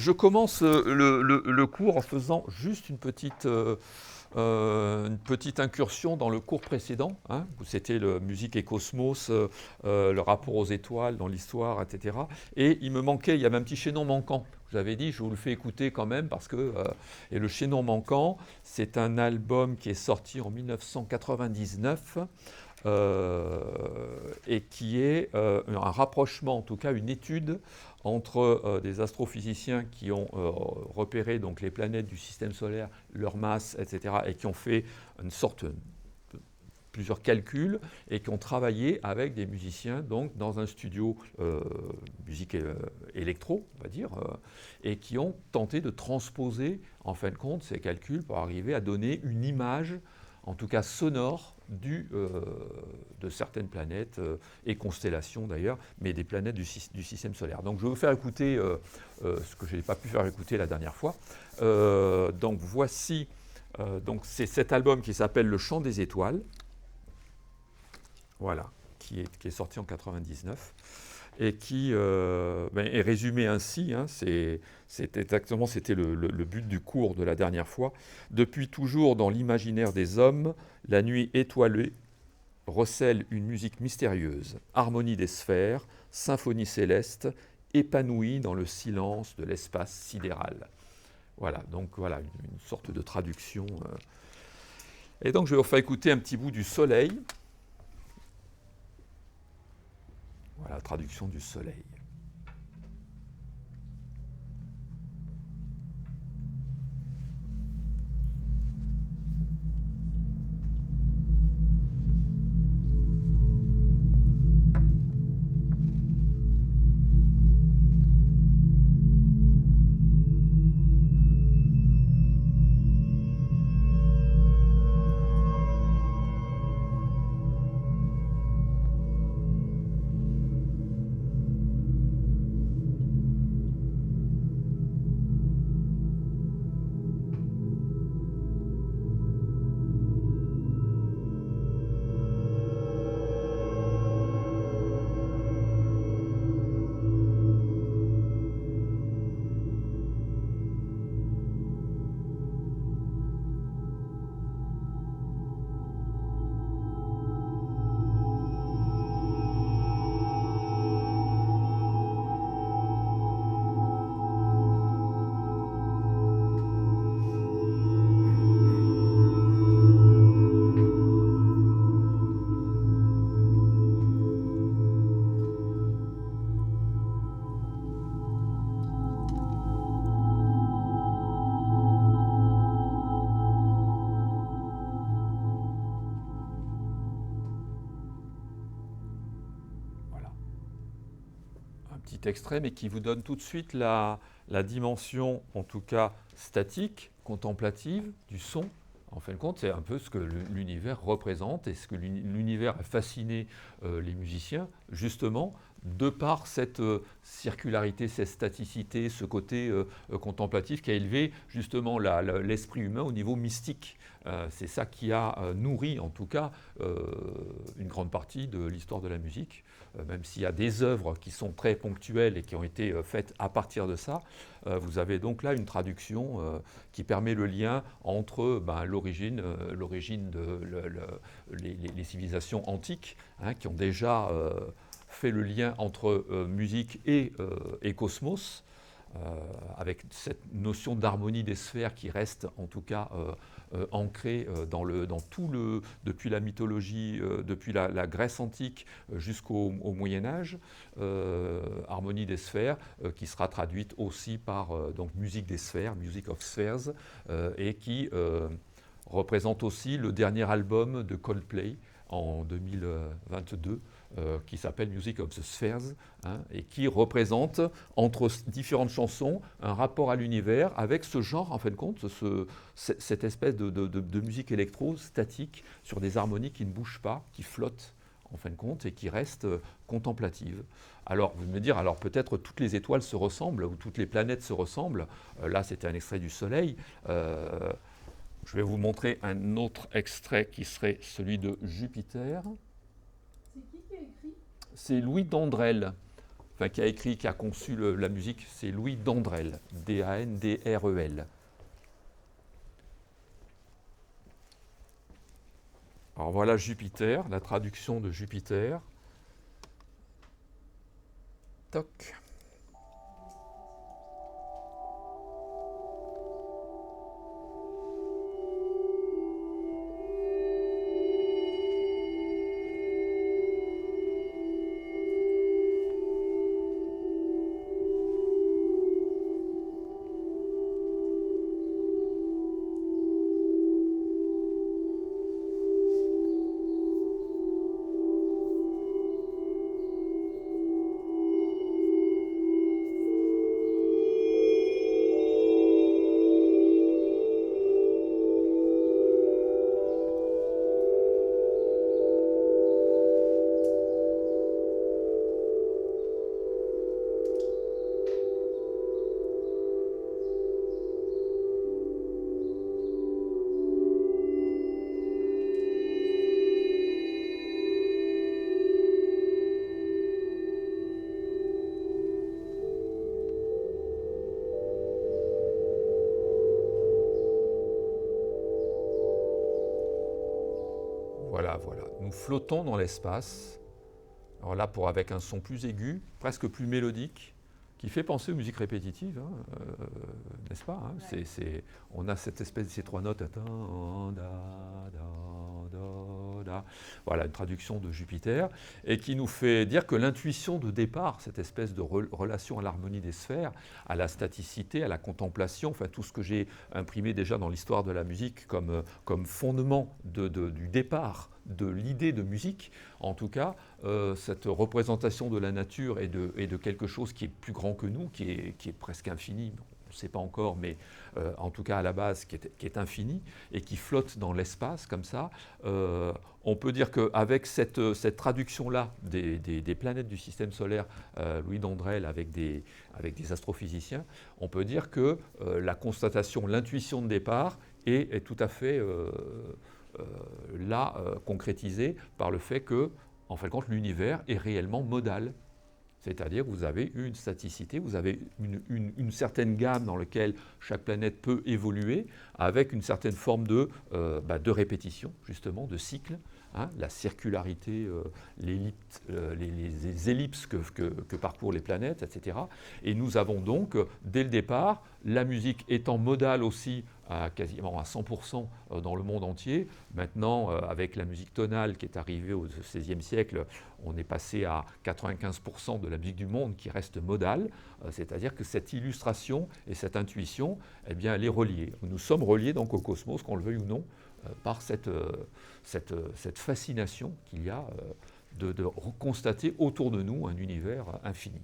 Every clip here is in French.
je commence le cours en faisant juste une petite incursion dans le cours précédent, hein, où c'était musique et cosmos, le rapport aux étoiles dans l'histoire, etc. Et il me manquait, il y avait un petit chaînon manquant. J'avais dit, je vous le fais écouter quand même, parce que... et le chaînon manquant, c'est un album qui est sorti en 1999, et qui est un rapprochement, en tout cas une étude entre des astrophysiciens qui ont repéré donc, les planètes du système solaire, leur masse, etc., et qui ont fait une sorte plusieurs calculs et qui ont travaillé avec des musiciens donc, dans un studio musique électro, on va dire, et qui ont tenté de transposer en fin de compte ces calculs pour arriver à donner une image, en tout cas sonore, de certaines planètes et constellations d'ailleurs, mais des planètes du système solaire. Donc je vais vous faire écouter ce que je n'ai pas pu faire écouter la dernière fois. Donc voici, donc c'est cet album qui s'appelle Le Chant des étoiles, voilà, qui est sorti en 99 et qui est résumé ainsi, hein, c'était le but du cours de la dernière fois. Depuis toujours dans l'imaginaire des hommes, la nuit étoilée recèle une musique mystérieuse, harmonie des sphères, symphonie céleste, épanouie dans le silence de l'espace sidéral. Voilà, donc voilà, une sorte de traduction. Et donc je vais vous faire écouter un petit bout du Soleil. Voilà, traduction du Soleil. Petit extrait, mais qui vous donne tout de suite la dimension, en tout cas statique, contemplative, du son. En fin de compte, c'est un peu ce que l'univers représente et ce que l'univers a fasciné les musiciens, justement, de par cette circularité, cette staticité, ce côté contemplatif qui a élevé justement l'esprit humain au niveau mystique. C'est ça qui a nourri, en tout cas, une grande partie de l'histoire de la musique. Même s'il y a des œuvres qui sont très ponctuelles et qui ont été faites à partir de ça, vous avez donc là une traduction qui permet le lien entre l'origine les civilisations antiques, hein, qui ont déjà fait le lien entre musique et cosmos, avec cette notion d'harmonie des sphères qui reste en tout cas ancrée depuis la mythologie, depuis la Grèce antique jusqu'au Moyen-Âge, harmonie des sphères, qui sera traduite aussi par donc musique des sphères, Music of Spheres, et qui représente aussi le dernier album de Coldplay en 2022, qui s'appelle Music of the Spheres, hein, et qui représente, entre différentes chansons, un rapport à l'univers avec ce genre, en fin de compte, cette espèce de musique électro statique sur des harmonies qui ne bougent pas, qui flottent, en fin de compte, et qui restent contemplatives. Alors, vous me dire, alors peut-être toutes les étoiles se ressemblent, ou toutes les planètes se ressemblent. Là, c'était un extrait du Soleil. Je vais vous montrer un autre extrait qui serait celui de Jupiter. C'est qui a écrit ? C'est Louis Dandrel. En enfin, qui a écrit, qui a conçu la musique, c'est Louis Dandrel, D-A-N-D-R-E-L. Alors voilà Jupiter, la traduction de Jupiter. Toc. Voilà, voilà. Nous flottons dans l'espace. Alors là, avec un son plus aigu, presque plus mélodique, qui fait penser aux musiques répétitives, hein, n'est-ce pas, hein, ouais. On a cette espèce de ces trois notes. Voilà, une traduction de Jupiter, et qui nous fait dire que l'intuition de départ, cette espèce de relation à l'harmonie des sphères, à la staticité, à la contemplation, enfin tout ce que j'ai imprimé déjà dans l'histoire de la musique comme fondement du départ de l'idée de musique, en tout cas, cette représentation de la nature et de quelque chose qui est plus grand que nous, qui est presque infini, on ne sait pas encore, mais en tout cas à la base qui est infini et qui flotte dans l'espace comme ça, on peut dire qu'avec cette traduction-là des planètes du système solaire, Louis Dandrel avec des astrophysiciens, on peut dire que la constatation, l'intuition de départ est tout à fait concrétisée par le fait que, en fin de compte, l'univers est réellement modal. C'est-à-dire que vous avez une staticité, vous avez une certaine gamme dans laquelle chaque planète peut évoluer avec une certaine forme de répétition, justement, de cycle. Hein, la circularité, les ellipses que parcourent les planètes, etc. Et nous avons donc, dès le départ, la musique étant modale aussi quasiment à 100% dans le monde entier. Maintenant, avec la musique tonale qui est arrivée au XVIe siècle, on est passé à 95% de la musique du monde qui reste modale, c'est-à-dire que cette illustration et cette intuition, eh bien, elle est reliée. Nous sommes reliés donc au cosmos, qu'on le veuille ou non, par cette fascination qu'il y a de constater autour de nous un univers infini.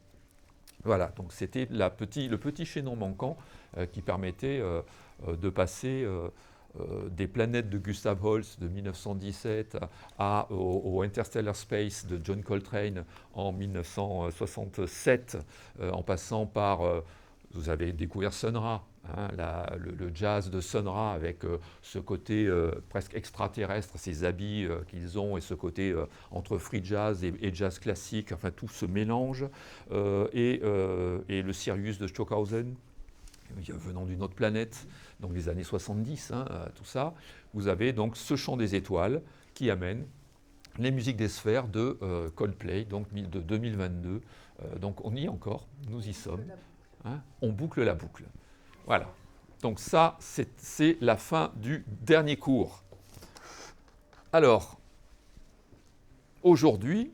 Voilà, donc c'était le petit chaînon manquant qui permettait de passer des planètes de Gustav Holst de 1917 au Interstellar Space de John Coltrane en 1967, en passant par, vous avez découvert Sun Ra, hein, le jazz de Sun Ra avec ce côté presque extraterrestre, ces habits qu'ils ont, et ce côté entre free jazz et jazz classique, enfin tout se mélange, et le Sirius de Stockhausen, venant d'une autre planète, donc les années 70, hein, tout ça. Vous avez donc ce chant des étoiles qui amène les musiques des sphères de Coldplay, donc de 2022. Donc on y est encore, nous y sommes. Hein, on boucle la boucle. Voilà. Donc ça, c'est la fin du dernier cours. Alors, aujourd'hui,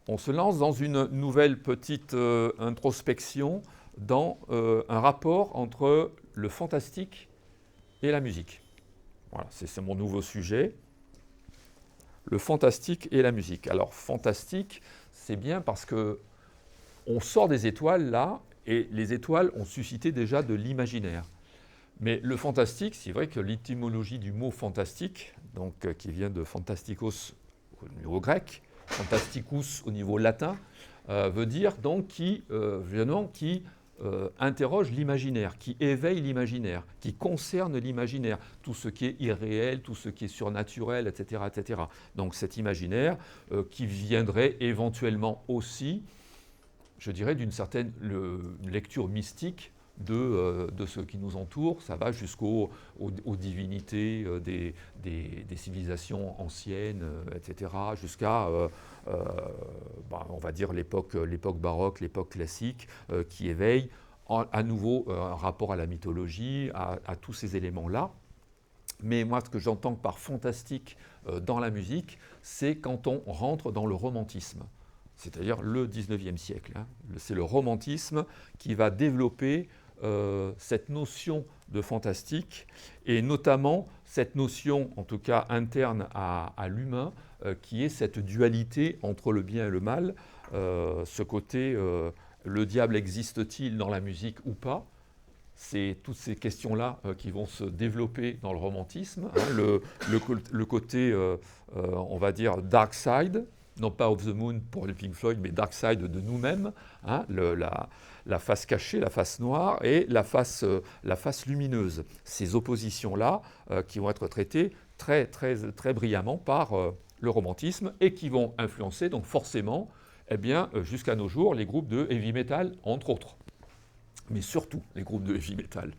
on se lance dans une nouvelle petite introspection dans un rapport entre le fantastique et la musique. Voilà, c'est mon nouveau sujet. Le fantastique et la musique. Alors, fantastique, c'est bien parce qu'on sort des étoiles là, et les étoiles ont suscité déjà de l'imaginaire. Mais le fantastique, c'est vrai que l'étymologie du mot fantastique, donc, qui vient de fantastikos au niveau grec, fantasticus au niveau latin, veut dire donc qui interroge l'imaginaire, qui éveille l'imaginaire, qui concerne l'imaginaire, tout ce qui est irréel, tout ce qui est surnaturel, etc. etc. Donc cet imaginaire qui viendrait éventuellement aussi je dirais, d'une certaine lecture mystique de ce qui nous entoure. Ça va jusqu'aux divinités des civilisations anciennes, etc., jusqu'à, on va dire, l'époque baroque, l'époque classique, qui éveille à nouveau un rapport à la mythologie, à tous ces éléments-là. Mais moi, ce que j'entends par fantastique dans la musique, c'est quand on rentre dans le romantisme, c'est-à-dire le 19e siècle. Hein. C'est le romantisme qui va développer cette notion de fantastique, et notamment cette notion, en tout cas interne à l'humain, qui est cette dualité entre le bien et le mal, ce côté le diable existe-t-il dans la musique ou pas? C'est toutes ces questions-là qui vont se développer dans le romantisme. Hein, le côté, on va dire, dark side, non pas of the moon pour les Pink Floyd, mais dark side de nous-mêmes, hein, la face cachée, la face noire et la face lumineuse. Ces oppositions-là qui vont être traitées très, très, très brillamment par le romantisme et qui vont influencer donc forcément, eh bien, jusqu'à nos jours, les groupes de heavy metal, entre autres. Mais surtout les groupes de heavy metal.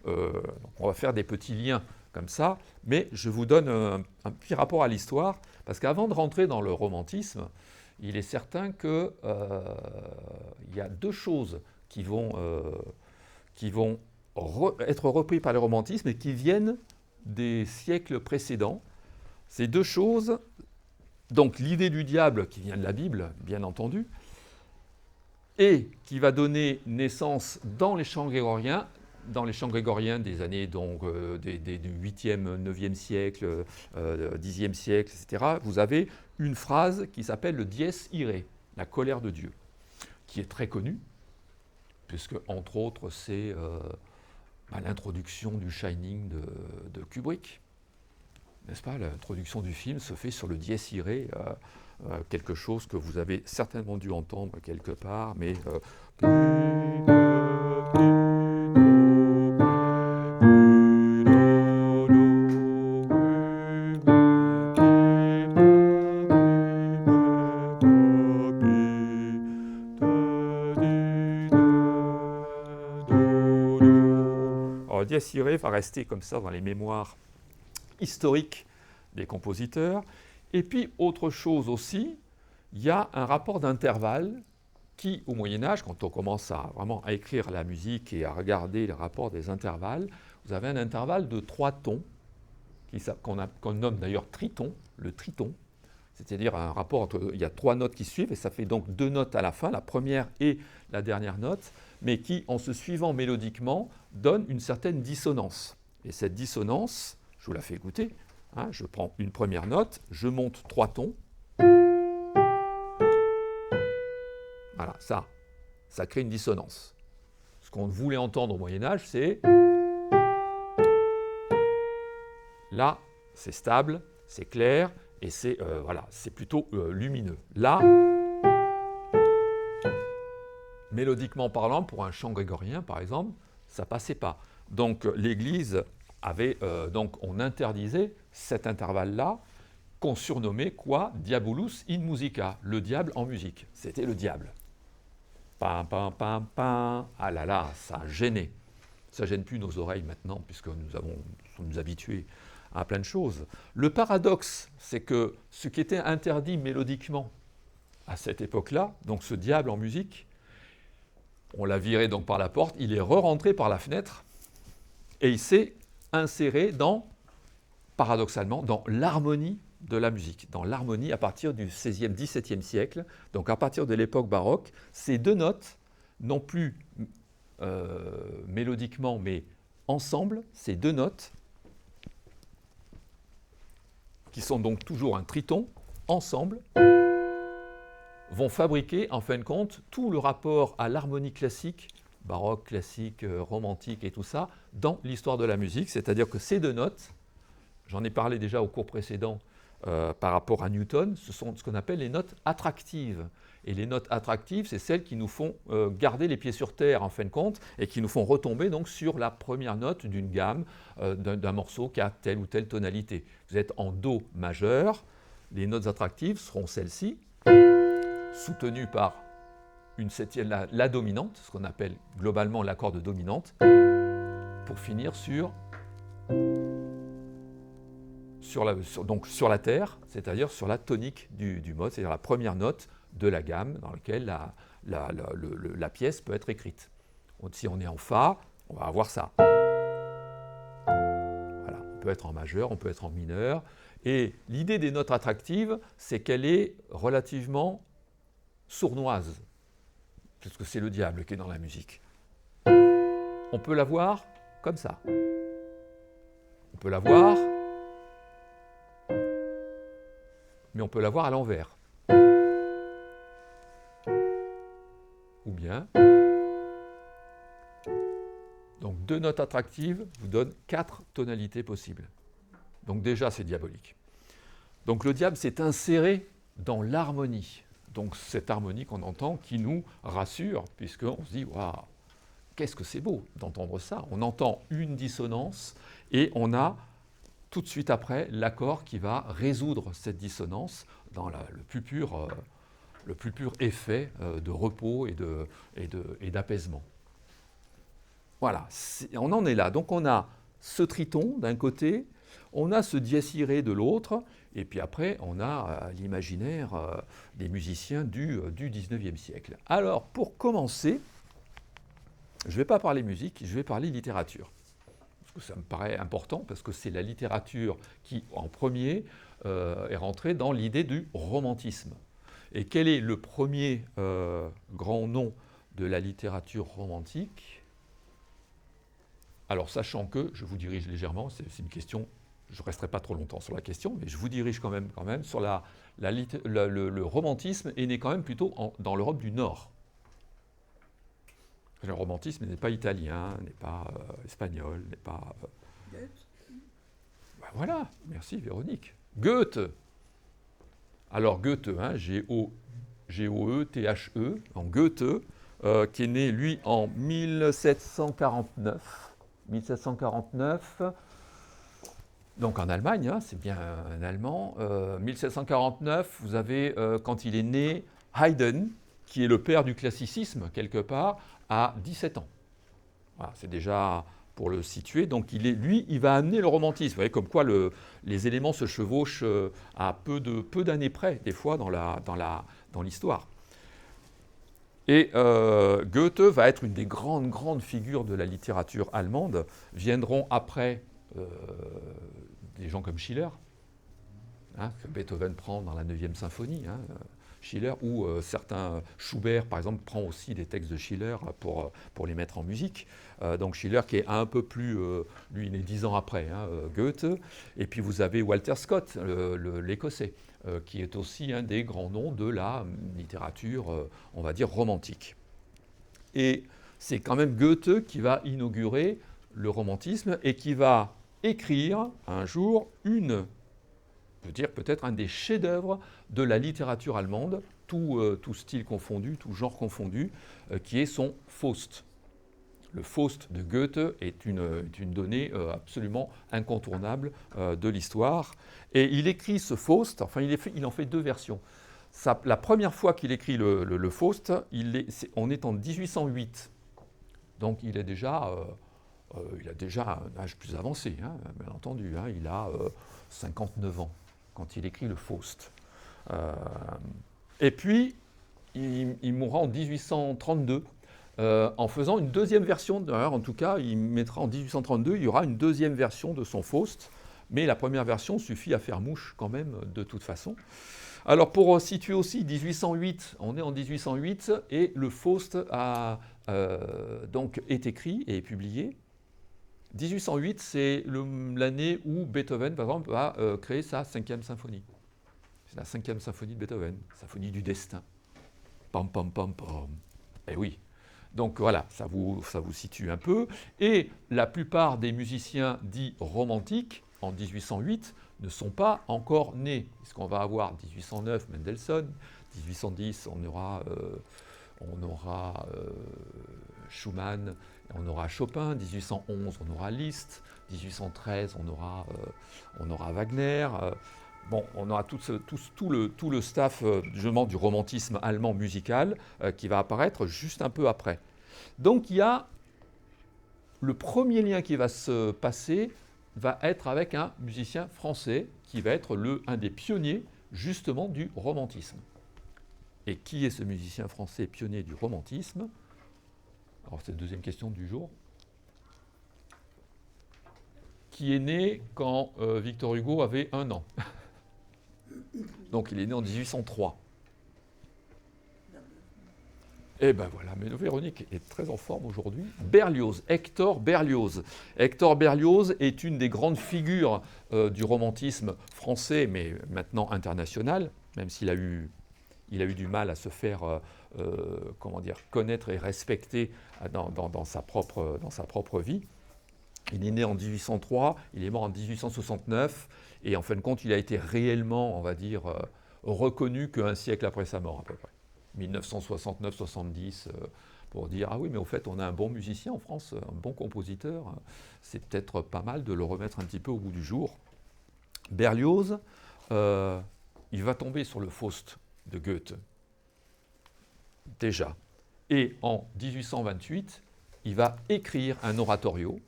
On va faire des petits liens comme ça, mais je vous donne un petit rapport à l'histoire, parce qu'avant de rentrer dans le romantisme, il est certain qu'il y a deux choses qui vont être reprises par le romantisme et qui viennent des siècles précédents. Ces deux choses, donc l'idée du diable qui vient de la Bible, bien entendu, et qui va donner naissance dans les chants grégoriens des années donc, du 8e, 9e siècle, 10e siècle, etc., vous avez une phrase qui s'appelle le dies irae, la colère de Dieu, qui est très connue, puisque, entre autres, c'est l'introduction du Shining de Kubrick. N'est-ce pas? L'introduction du film se fait sur le dies irae, quelque chose que vous avez certainement dû entendre quelque part, mais alors, le dies irae va rester comme ça dans les mémoires historiques des compositeurs. Et puis, autre chose aussi, il y a un rapport d'intervalle qui, au Moyen-Âge, quand on commence vraiment à écrire la musique et à regarder les rapports des intervalles, vous avez un intervalle de 3 tons, qu'on nomme d'ailleurs triton, le triton, c'est-à-dire un rapport entre, il y a 3 notes qui suivent, et ça fait donc 2 notes à la fin, la première et la dernière note, mais qui, en se suivant mélodiquement, donne une certaine dissonance. Et cette dissonance, je vous la fais écouter, hein, je prends une première note, je monte 3 tons. Voilà, ça crée une dissonance. Ce qu'on voulait entendre au Moyen-Âge, c'est... Là, c'est stable, c'est clair, et c'est plutôt lumineux. Là, mélodiquement parlant, pour un chant grégorien, par exemple, ça passait pas. Donc l'Église avait, on interdisait cet intervalle-là, qu'on surnommait quoi? Diabolus in musica, le diable en musique. C'était le diable. Pam, pam, pam, pam. Ah là là, ça a gêné. Ça gêne plus nos oreilles maintenant, puisque nous sommes habitués à plein de choses. Le paradoxe, c'est que ce qui était interdit mélodiquement à cette époque-là, donc ce diable en musique, on l'a viré donc par la porte, il est re-rentré par la fenêtre, et il s'est inséré paradoxalement, dans l'harmonie de la musique, dans l'harmonie à partir du XVIe, XVIIe siècle, donc à partir de l'époque baroque, ces 2 notes, non plus mélodiquement, mais ensemble, ces 2 notes, qui sont donc toujours un triton, ensemble, vont fabriquer, en fin de compte, tout le rapport à l'harmonie classique, baroque, classique, romantique et tout ça, dans l'histoire de la musique, c'est-à-dire que ces 2 notes, j'en ai parlé déjà au cours précédent par rapport à Newton, ce sont ce qu'on appelle les notes attractives. Et les notes attractives, c'est celles qui nous font garder les pieds sur terre, en fin de compte, et qui nous font retomber donc sur la première note d'une gamme, d'un morceau qui a telle ou telle tonalité. Vous êtes en Do majeur, les notes attractives seront celles-ci, soutenues par une septième, la dominante, ce qu'on appelle globalement l'accord de dominante, pour finir sur la terre, c'est-à-dire sur la tonique du mode, c'est-à-dire la première note de la gamme dans laquelle la pièce peut être écrite. Donc, si on est en Fa, on va avoir ça. Voilà. On peut être en majeur, on peut être en mineur. Et l'idée des notes attractives, c'est qu'elle est relativement sournoise, parce que c'est le diable qui est dans la musique. On peut la voir comme ça. On peut la voir, mais on peut la voir à l'envers. Ou bien, donc 2 notes attractives vous donnent 4 tonalités possibles. Donc déjà, c'est diabolique. Donc le diable s'est inséré dans l'harmonie. Donc cette harmonie qu'on entend qui nous rassure, puisqu'on se dit, waouh, qu'est-ce que c'est beau d'entendre ça. On entend une dissonance et on a tout de suite après l'accord qui va résoudre cette dissonance dans le plus pur effet de repos et d'apaisement. Voilà, on en est là. Donc on a ce triton d'un côté, on a ce dies irae de l'autre, et puis après on a l'imaginaire des musiciens du XIXe siècle. Alors pour commencer, je ne vais pas parler musique, je vais parler littérature. Parce que ça me paraît important, parce que c'est la littérature qui, en premier, est rentrée dans l'idée du romantisme. Et quel est le premier grand nom de la littérature romantique ? Alors, sachant que, je vous dirige légèrement, c'est une question, je ne resterai pas trop longtemps sur la question, mais je vous dirige quand même sur le romantisme est né quand même plutôt dans l'Europe du Nord. Le romantisme n'est pas italien, n'est pas espagnol, n'est pas... Ben voilà, merci Véronique. Goethe. Alors Goethe, hein, G-O-E-T-H-E, en Goethe, qui est né, lui, en 1749. 1749, donc en Allemagne, hein, c'est bien un Allemand. 1749, vous avez, quand il est né, Haydn, qui est le père du classicisme, quelque part, à 17 ans. Voilà, c'est déjà pour le situer. Donc lui, il va amener le romantisme. Vous voyez, comme quoi les éléments se chevauchent à peu d'années près, des fois, dans l'histoire. Et Goethe va être une des grandes figures de la littérature allemande. Viendront après des gens comme Schiller, hein, que Beethoven prend dans la 9e symphonie, hein, Schiller, ou certains, Schubert par exemple, prend aussi des textes de Schiller pour les mettre en musique. Donc Schiller qui est un peu plus, lui il est 10 ans après, hein, Goethe. Et puis vous avez Walter Scott, l'Écossais, qui est aussi un des grands noms de la littérature, on va dire, romantique. Et c'est quand même Goethe qui va inaugurer le romantisme et qui va écrire un jour peut-être un des chefs-d'œuvre de la littérature allemande, tout style confondu, tout genre confondu, qui est son Faust. Le Faust de Goethe est une donnée absolument incontournable de l'histoire. Et il écrit ce Faust, enfin il en fait 2 versions. La première fois qu'il écrit le Faust, on est en 1808. Donc il a déjà un âge plus avancé, hein, bien entendu. Hein, il a 59 ans quand il écrit le Faust. Et puis, il mourra en 1832 en faisant une deuxième version. En tout cas, il mettra en 1832, il y aura une deuxième version de son Faust, mais la première version suffit à faire mouche quand même, de toute façon. Alors, pour situer aussi 1808, on est en 1808, et le Faust donc est écrit et est publié. 1808, c'est l'année où Beethoven, par exemple, va créer sa 5e symphonie. C'est la 5e symphonie de Beethoven, symphonie du destin. Pam, pam, pam, pam. Eh oui. Donc voilà, ça vous situe un peu. Et la plupart des musiciens dits romantiques, en 1808, ne sont pas encore nés. Puisqu'on va avoir 1809, Mendelssohn, 1810, on aura Schumann, on aura Chopin, 1811, on aura Liszt, 1813, on aura Wagner, bon, on aura tout le staff justement du romantisme allemand musical qui va apparaître juste un peu après. Donc il y a le premier lien qui va se passer va être avec un musicien français qui va être un des pionniers justement du romantisme. Et qui est ce musicien français pionnier du romantisme? Alors c'est la deuxième question du jour. Qui est né quand Victor Hugo avait 1 an. Donc il est né en 1803. Et ben voilà, mais Véronique est très en forme aujourd'hui. Berlioz, Hector Berlioz. Hector Berlioz est une des grandes figures du romantisme français, mais maintenant international, même s'il a eu du mal à se faire connaître et respecter dans sa propre vie. Il est né en 1803, il est mort en 1869, et en fin de compte, il a été réellement, on va dire, reconnu qu'un siècle après sa mort, à peu près. 1969-70, pour dire, ah oui, mais au fait, on a un bon musicien en France, un bon compositeur, c'est peut-être pas mal de le remettre un petit peu au goût du jour. Berlioz, il va tomber sur le Faust de Goethe, déjà. Et en 1828, il va écrire un oratorio.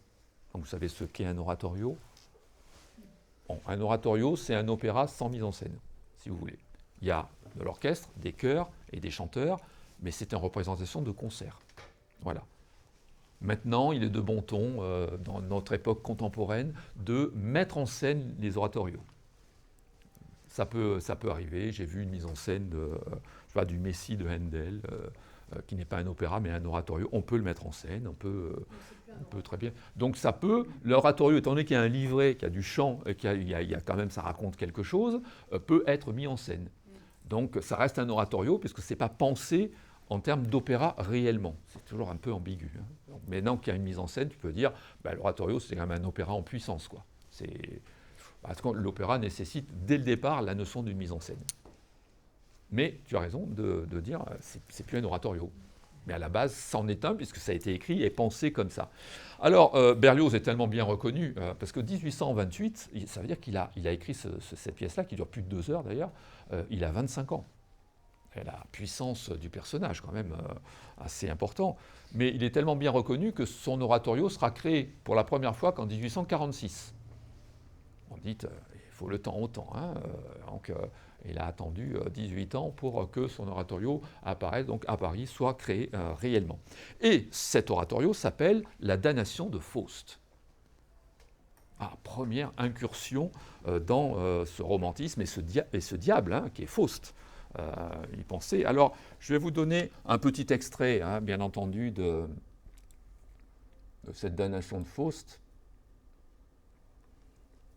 Donc vous savez ce qu'est un oratorio? Bon, un oratorio, c'est un opéra sans mise en scène, si vous voulez. Il y a de l'orchestre, des chœurs et des chanteurs, mais c'est une représentation de concert. Voilà. Maintenant, il est de bon ton, dans notre époque contemporaine, de mettre en scène les oratorios. Ça peut arriver. J'ai vu une mise en scène du Messie de Handel, qui n'est pas un opéra, mais un oratorio. On peut le mettre en scène, on peut très bien. Donc ça peut, l'oratorio, étant donné qu'il y a un livret, qu'il y a du chant, qu'il y a quand même, ça raconte quelque chose, peut être mis en scène. Donc ça reste un oratorio, puisque ce n'est pas pensé en termes d'opéra réellement. C'est toujours un peu ambigu. Hein. Donc, maintenant qu'il y a une mise en scène, tu peux dire, l'oratorio, c'est quand même un opéra en puissance, quoi. Parce que l'opéra nécessite, dès le départ, la notion d'une mise en scène. Mais tu as raison de dire, c'est plus un oratorio. Mais à la base, c'en est un, puisque ça a été écrit et pensé comme ça. Alors, Berlioz est tellement bien reconnu, parce que 1828, ça veut dire qu'il a écrit cette pièce-là, qui dure plus de 2 heures d'ailleurs, il a 25 ans. Et la puissance du personnage, quand même, assez important. Mais il est tellement bien reconnu que son oratorio sera créé pour la première fois qu'en 1846. On dit, il faut le temps au temps. Hein, donc, il a attendu 18 ans pour que son oratorio apparaisse, donc à Paris, soit créé réellement. Et cet oratorio s'appelle La damnation de Faust. Première incursion dans ce romantisme et ce diable hein, qui est Faust. Y penser. Alors, je vais vous donner un petit extrait, hein, bien entendu, de cette damnation de Faust.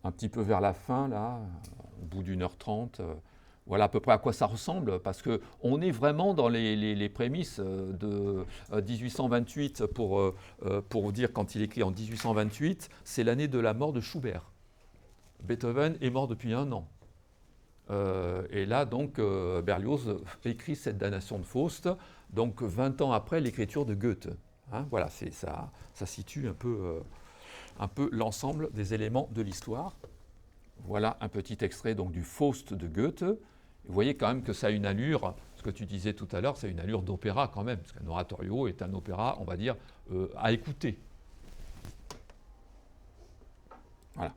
Un petit peu vers la fin, là, au bout d'1h30. Voilà à peu près à quoi ça ressemble, parce qu'on est vraiment dans les prémices de 1828, pour vous dire, quand il écrit en 1828, c'est l'année de la mort de Schubert. Beethoven est mort depuis 1 an. Et là, donc, Berlioz écrit cette damnation de Faust, donc 20 ans après l'écriture de Goethe. Hein, voilà, ça situe un peu l'ensemble des éléments de l'histoire. Voilà un petit extrait donc, du Faust de Goethe. Vous voyez quand même que ça a une allure, ce que tu disais tout à l'heure, c'est une allure d'opéra quand même, parce qu'un oratorio est un opéra, on va dire, à écouter. Voilà.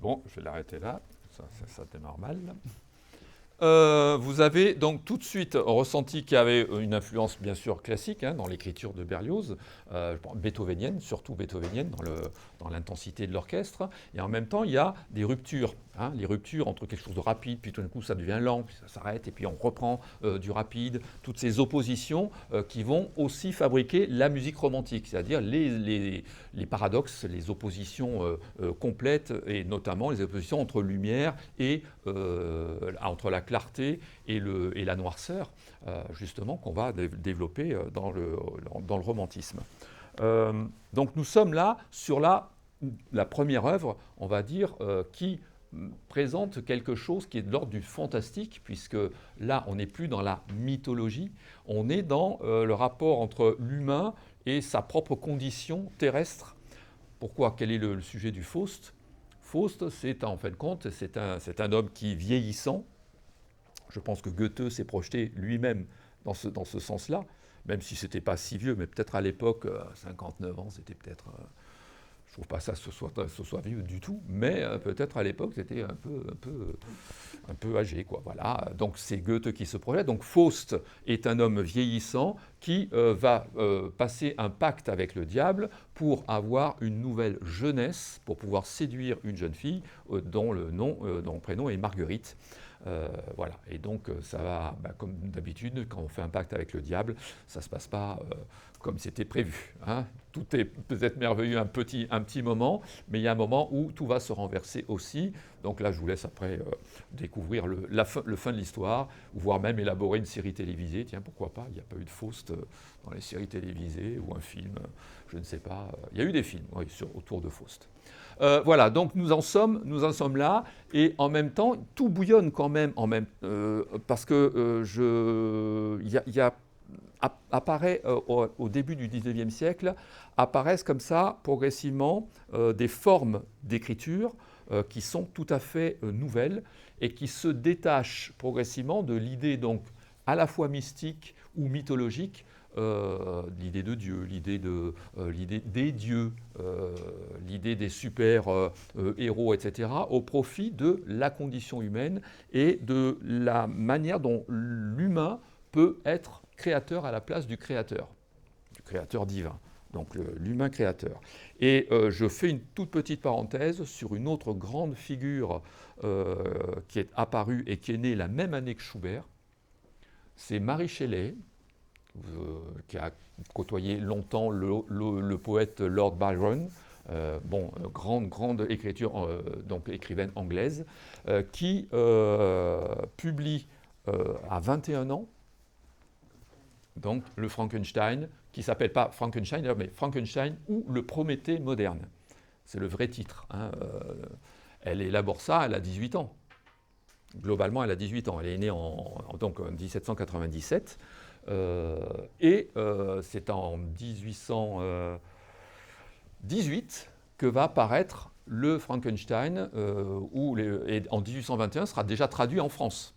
bon, je vais l'arrêter là, ça démarre mal. Vous avez donc tout de suite ressenti qu'il y avait une influence bien sûr classique dans l'écriture de Berlioz, beethovenienne, surtout beethovenienne dans l'intensité de l'orchestre, et en même temps il y a des ruptures, les ruptures entre quelque chose de rapide, puis tout d'un coup ça devient lent, puis ça s'arrête, et puis on reprend du rapide, toutes ces oppositions qui vont aussi fabriquer la musique romantique, c'est-à-dire les paradoxes, les oppositions complètes, et notamment les oppositions entre lumière et entre la clarté et la noirceur, justement, qu'on va développer dans le romantisme. Donc nous sommes là sur la première œuvre, on va dire, qui présente quelque chose qui est de l'ordre du fantastique, puisque là, on n'est plus dans la mythologie, on est dans le rapport entre l'humain et sa propre condition terrestre. Pourquoi? Quel est le sujet du Faust? Faust, c'est en fin de compte, c'est un homme qui, vieillissant, je pense que Goethe s'est projeté lui-même dans ce sens-là, même si ce n'était pas si vieux, mais peut-être à l'époque, 59 ans, c'était peut-être... je ne trouve pas ça ce soit vieux du tout, mais peut-être à l'époque, c'était un peu âgé, quoi. Voilà. Donc c'est Goethe qui se projette. Donc Faust est un homme vieillissant qui va passer un pacte avec le diable pour avoir une nouvelle jeunesse, pour pouvoir séduire une jeune fille dont le prénom est Marguerite. Voilà. Et donc ça va, comme d'habitude, quand on fait un pacte avec le diable, ça ne se passe pas comme c'était prévu. Tout est peut-être merveilleux un petit moment, mais il y a un moment où tout va se renverser aussi. Donc là, je vous laisse après découvrir le fin de l'histoire, voire même élaborer une série télévisée. Tiens, pourquoi pas? Il n'y a pas eu de Faust dans les séries télévisées ou un film, je ne sais pas. Il y a eu des films, oui, autour de Faust. Voilà, donc nous en sommes là, et en même temps, tout bouillonne quand même, parce que apparaît au début du XIXe siècle, apparaissent comme ça progressivement des formes d'écriture qui sont tout à fait nouvelles et qui se détachent progressivement de l'idée donc à la fois mystique ou mythologique, l'idée de Dieu, l'idée des dieux, l'idée des super héros, etc., au profit de la condition humaine et de la manière dont l'humain peut être créateur à la place du créateur divin, donc l'humain créateur. Et je fais une toute petite parenthèse sur une autre grande figure qui est apparue et qui est née la même année que Schubert, c'est Mary Shelley, qui a côtoyé longtemps le poète Lord Byron, grande écriture, donc écrivaine anglaise, qui publie à 21 ans donc le Frankenstein, qui ne s'appelle pas Frankenstein, mais Frankenstein ou le Prométhée moderne. C'est le vrai titre. Elle élabore ça, elle a 18 ans. Globalement, elle a 18 ans. Elle est née donc en 1797. Et c'est en 1818 que va paraître le Frankenstein, et en 1821 sera déjà traduit en France.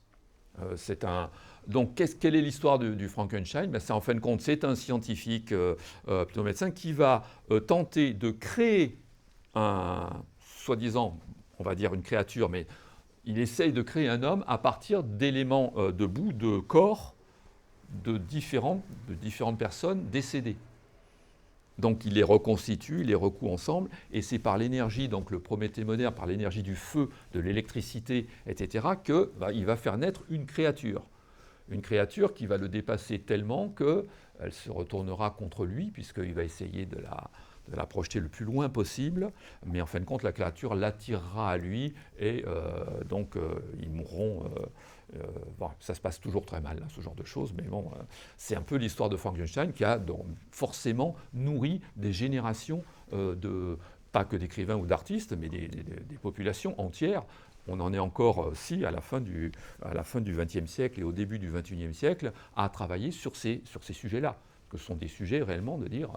Donc, quelle est l'histoire du Frankenstein? C'est en fin de compte, c'est un scientifique, plutôt médecin, qui va tenter de créer soi-disant, on va dire une créature, mais il essaye de créer un homme à partir d'éléments de boue, de corps de différentes personnes décédées. Donc il les reconstitue, il les recoue ensemble, et c'est par l'énergie, donc le Prométhée moderne, par l'énergie du feu, de l'électricité, etc., qu'il va faire naître une créature. Une créature qui va le dépasser tellement qu'elle se retournera contre lui, puisqu'il va essayer de la projeter le plus loin possible, mais en fin de compte, la créature l'attirera à lui, et donc ils mourront. Ça se passe toujours très mal, ce genre de choses, mais bon, c'est un peu l'histoire de Frankenstein qui a donc forcément nourri des générations pas que d'écrivains ou d'artistes, mais des populations entières. On en est encore, à la fin du XXe siècle et au début du XXIe siècle, à travailler sur ces sujets-là, que ce sont des sujets réellement de dire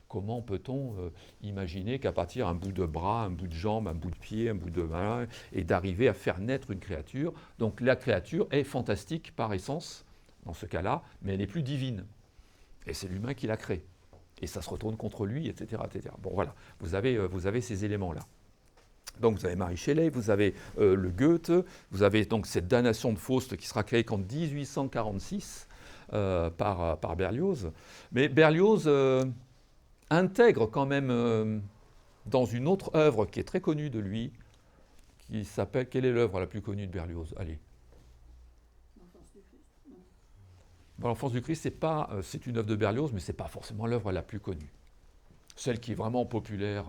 comment peut-on imaginer qu'à partir d'un bout de bras, un bout de jambe, un bout de pied, un bout de main, et d'arriver à faire naître une créature. Donc la créature est fantastique par essence, dans ce cas-là, mais elle n'est plus divine. Et c'est l'humain qui la crée. Et ça se retourne contre lui, etc. etc. Bon voilà, vous avez ces éléments-là. Donc vous avez Marie Shelley, vous avez le Goethe, vous avez donc cette damnation de Faust qui sera créée qu'en 1846 par Berlioz. Mais Berlioz intègre quand même dans une autre œuvre qui est très connue de lui, qui s'appelle... Quelle est l'œuvre la plus connue de Berlioz? Allez. L'Enfance du Christ, c'est une œuvre de Berlioz, mais ce n'est pas forcément l'œuvre la plus connue. Celle qui est vraiment populaire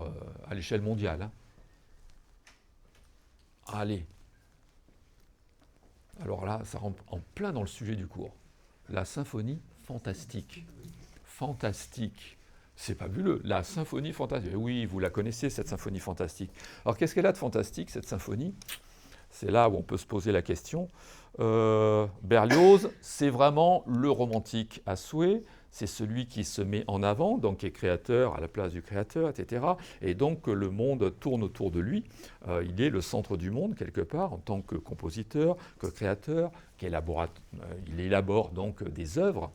à l'échelle mondiale. Hein. Allez. Alors là, ça rentre en plein dans le sujet du cours. La symphonie fantastique. Fantastique. C'est fabuleux. La symphonie fantastique. Oui, vous la connaissez, cette symphonie fantastique. Alors, qu'est-ce qu'elle a de fantastique, cette symphonie? C'est là où on peut se poser la question. Berlioz, c'est vraiment le romantique à souhait. C'est celui qui se met en avant, donc qui est créateur à la place du créateur, etc. Et donc le monde tourne autour de lui. Il est le centre du monde, quelque part, en tant que compositeur, que créateur, il élabore donc des œuvres.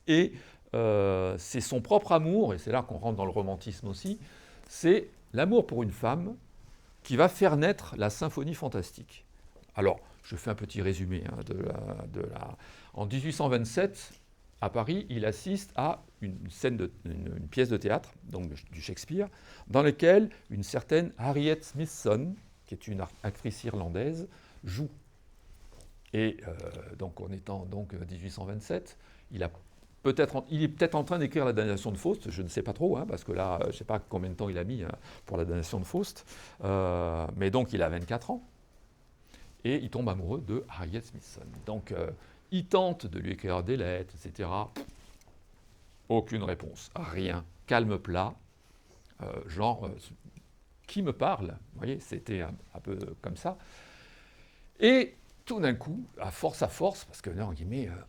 Et c'est son propre amour, et c'est là qu'on rentre dans le romantisme aussi, c'est l'amour pour une femme qui va faire naître la symphonie fantastique. Alors, je fais un petit résumé En 1827, à Paris, il assiste à une pièce de théâtre, donc du Shakespeare, dans laquelle une certaine Harriet Smithson, qui est une actrice irlandaise, joue. Et donc, en étant donc 1827, il est peut-être en train d'écrire la damnation de Faust, je ne sais pas trop, hein, parce que là, je ne sais pas combien de temps il a mis pour la damnation de Faust, mais donc il a 24 ans, et il tombe amoureux de Harriet Smithson. Donc il tente de lui écrire des lettres, etc. Aucune réponse, rien, calme plat, qui me parle? Vous voyez, c'était un peu comme ça. Et tout d'un coup, à force, parce que là,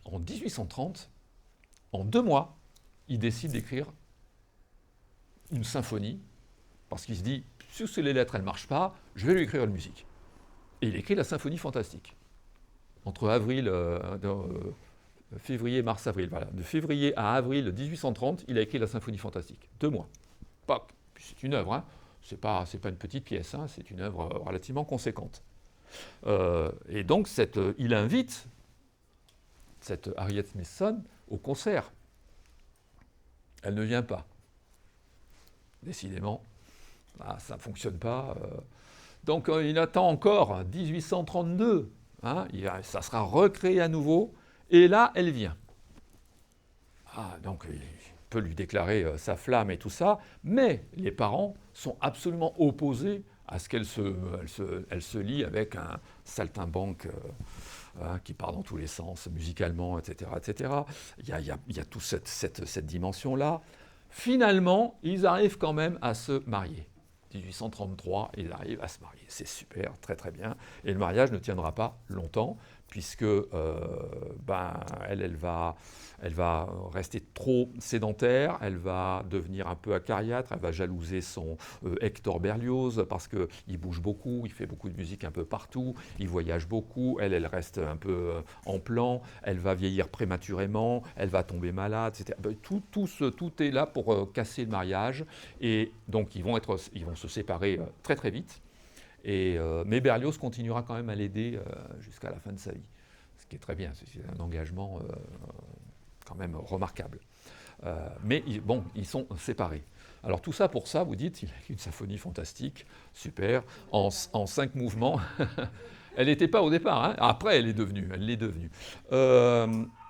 en 1830, en 2 mois, il décide d'écrire une symphonie, parce qu'il se dit, si les lettres, elles ne marchent pas, je vais lui écrire une musique. Et il écrit la symphonie fantastique. Entre février, mars, avril, voilà. De février à avril 1830, il a écrit la symphonie fantastique. 2 mois. Puis c'est une œuvre, hein. C'est pas une petite pièce, hein. C'est une œuvre relativement conséquente. Et donc, il invite cette Harriet Smithson au concert. Elle ne vient pas. Décidément, ça ne fonctionne pas. Donc il attend encore 1832. Hein, ça sera recréé à nouveau. Et là, elle vient. Donc il peut lui déclarer sa flamme et tout ça. Mais les parents sont absolument opposés à ce qu'elle se lie avec un saltimbanque qui part dans tous les sens, musicalement, etc. etc. Il y a toute cette dimension-là. Finalement, ils arrivent quand même à se marier. 1833, ils arrivent à se marier. C'est super, très très bien. Et le mariage ne tiendra pas longtemps, puisque elle va rester trop sédentaire, elle va devenir un peu acariâtre, elle va jalouser son Hector Berlioz, parce qu'il bouge beaucoup, il fait beaucoup de musique un peu partout, il voyage beaucoup, elle reste un peu en plan, elle va vieillir prématurément, elle va tomber malade, etc. Tout est là pour casser le mariage, et donc ils vont se séparer très très vite. Mais Berlioz continuera quand même à l'aider jusqu'à la fin de sa vie, ce qui est très bien, c'est un engagement quand même remarquable. Mais ils sont séparés. Alors tout ça pour ça, vous dites, il a une symphonie fantastique, super, en 5 mouvements. Elle n'était pas au départ, hein. Après elle l'est devenue.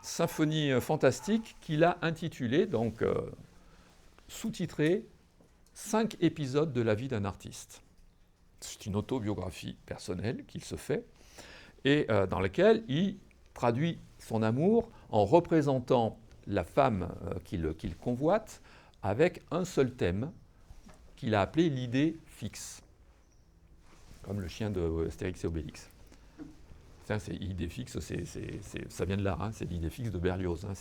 Symphonie fantastique qu'il a intitulée, donc sous-titrée « 5 épisodes de la vie d'un artiste ». C'est une autobiographie personnelle qu'il se fait, et dans laquelle il traduit son amour en représentant la femme qu'il convoite avec un seul thème qu'il a appelé l'idée fixe, comme le chien de Astérix et Obélix. C'est l'idée fixe, ça vient de là, hein, c'est l'idée fixe de Berlioz. Hein,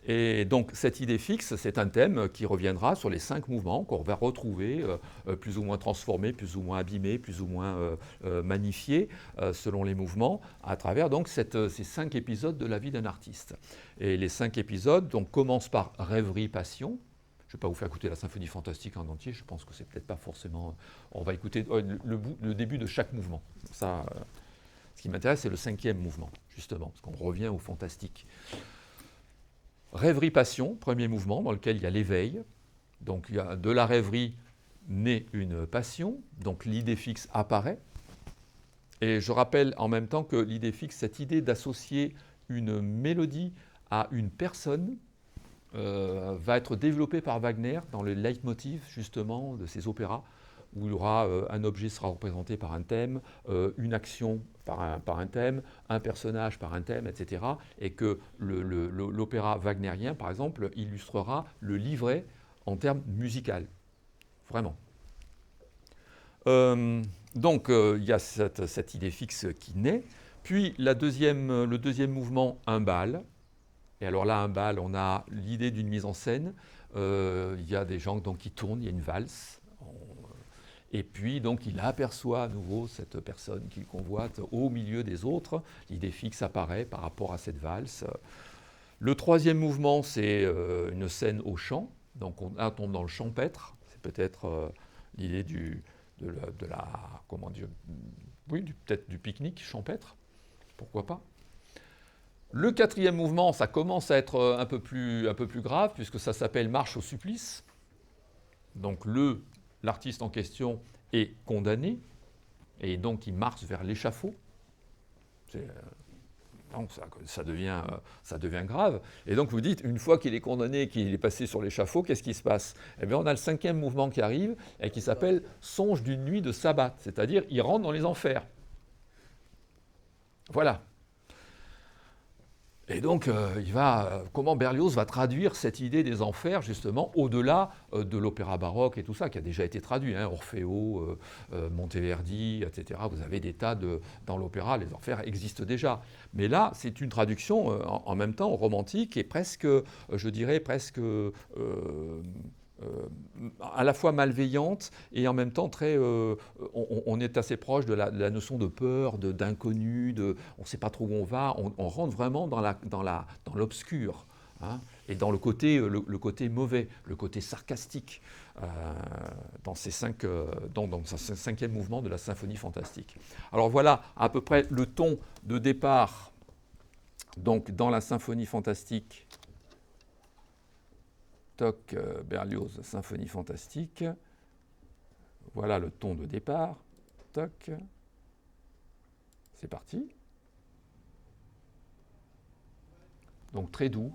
et donc cette idée fixe, c'est un thème qui reviendra sur les 5 mouvements qu'on va retrouver, plus ou moins transformés, plus ou moins abîmés, plus ou moins magnifiés, selon les mouvements, à travers donc ces 5 épisodes de la vie d'un artiste. Et les 5 épisodes donc, commencent par rêverie-passion, Je ne vais pas vous faire écouter la symphonie fantastique en entier, je pense que c'est peut-être pas forcément... On va écouter le début de chaque mouvement. Ça, ce qui m'intéresse, c'est le 5e mouvement, justement, parce qu'on revient au fantastique. Rêverie-passion, premier mouvement, dans lequel il y a l'éveil. Donc, il y a de la rêverie naît une passion, donc l'idée fixe apparaît. Et je rappelle en même temps que l'idée fixe, cette idée d'associer une mélodie à une personne, va être développée par Wagner dans le leitmotiv, justement, de ses opéras, où il y aura un objet sera représenté par un thème, une action par un thème, un personnage par un thème, etc. Et que l'opéra wagnérien, par exemple, illustrera le livret en termes musical. Vraiment. Donc, il y a cette idée fixe qui naît. Puis, le deuxième mouvement, un bal. Et alors là, un bal, on a l'idée d'une mise en scène. Il y a des gens donc, qui tournent, il y a une valse. Et puis, donc, il aperçoit à nouveau cette personne qu'il convoite au milieu des autres. L'idée fixe apparaît par rapport à cette valse. Le troisième mouvement, c'est une scène au chant. Donc, on tombe dans le champêtre. C'est peut-être l'idée peut-être du pique-nique champêtre. Pourquoi pas ? Le quatrième mouvement, ça commence à être un peu plus grave, puisque ça s'appelle Marche au supplice. Donc l'artiste en question est condamné, et donc il marche vers l'échafaud. Donc ça devient grave. Et donc vous dites, une fois qu'il est condamné, qu'il est passé sur l'échafaud, qu'est-ce qui se passe ? Eh bien, on a le 5e mouvement qui arrive, et qui s'appelle Songe d'une nuit de sabbat, c'est-à-dire il rentre dans les enfers. Voilà. Et donc, comment Berlioz va traduire cette idée des enfers, justement, au-delà de l'opéra baroque et tout ça, qui a déjà été traduit, hein, Orfeo, Monteverdi, etc. Vous avez des tas dans l'opéra, les enfers existent déjà. Mais là, c'est une traduction en même temps romantique et presque, je dirais, presque à la fois malveillante et en même temps très... on est assez proche de la notion de peur, d'inconnu, on ne sait pas trop où on va, on rentre vraiment dans l'obscur, hein, et dans le côté mauvais, le côté sarcastique, dans ce 5e mouvement de la symphonie fantastique. Alors voilà à peu près le ton de départ donc, dans la symphonie fantastique. Toc, Berlioz, symphonie fantastique. Voilà le ton de départ. Toc. C'est parti. Donc très doux.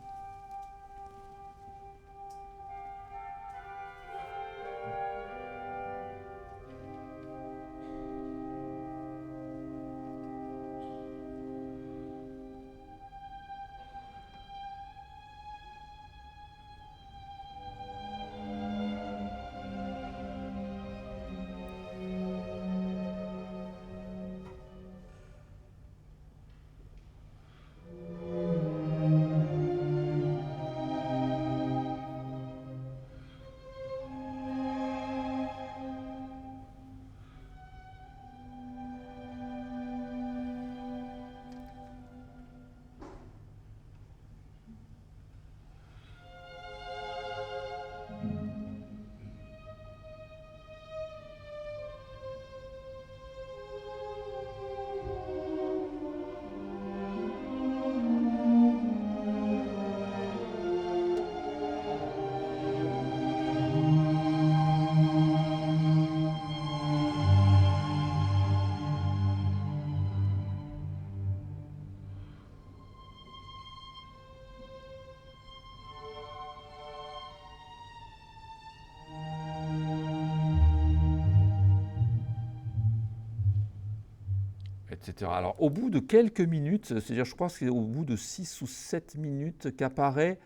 Etc. Alors, au bout de quelques minutes, c'est-à-dire, je crois que c'est au bout de 6 ou 7 minutes qu'apparaît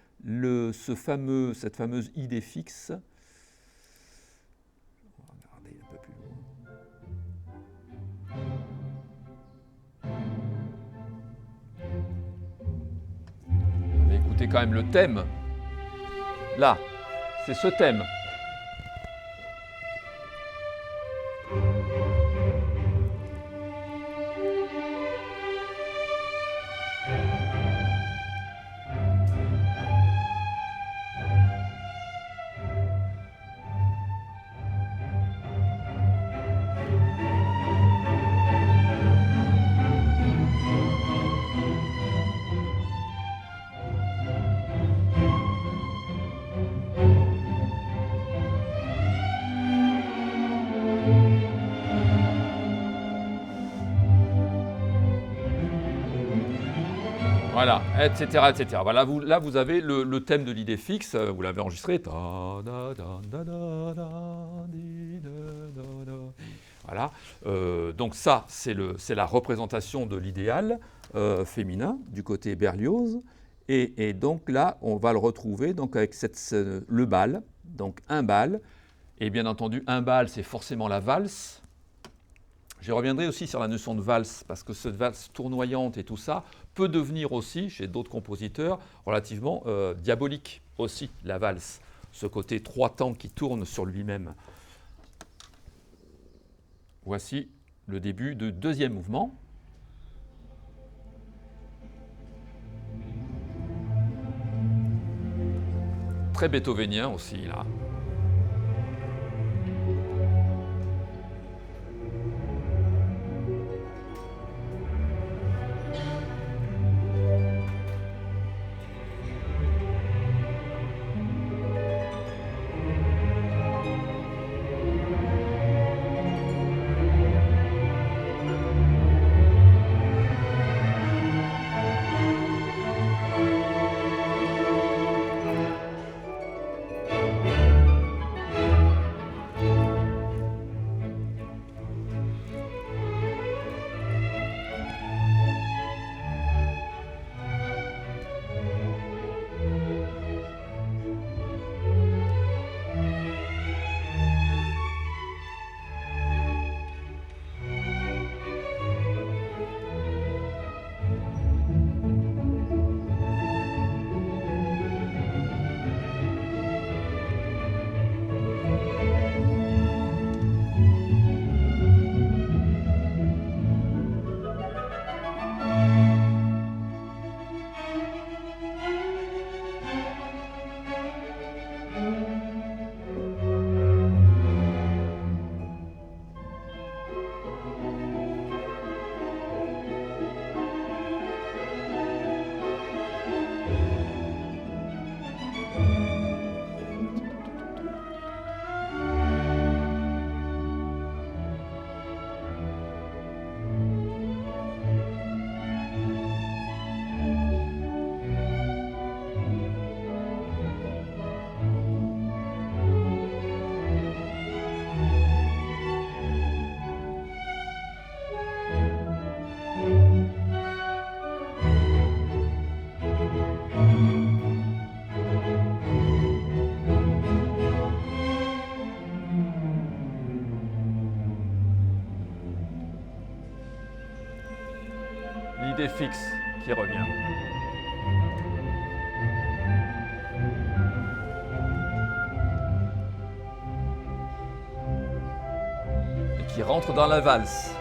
cette fameuse idée fixe. On va regarder un peu plus loin. On va écouter quand même le thème. Là, c'est ce thème. Voilà, etc., etc. Voilà, là, vous avez le thème de l'idée fixe, vous l'avez enregistré. Voilà, donc ça, c'est la représentation de l'idéal féminin du côté Berlioz. Et donc là, on va le retrouver donc avec le bal, donc un bal. Et bien entendu, un bal, c'est forcément la valse. Je reviendrai aussi sur la notion de valse, parce que cette valse tournoyante et tout ça peut devenir aussi, chez d'autres compositeurs, relativement diabolique aussi, la valse. Ce côté 3 temps qui tourne sur lui-même. Voici le début du deuxième mouvement. Très beethovénien aussi, là. L'idée fixe qui revient. Et qui rentre dans la valse.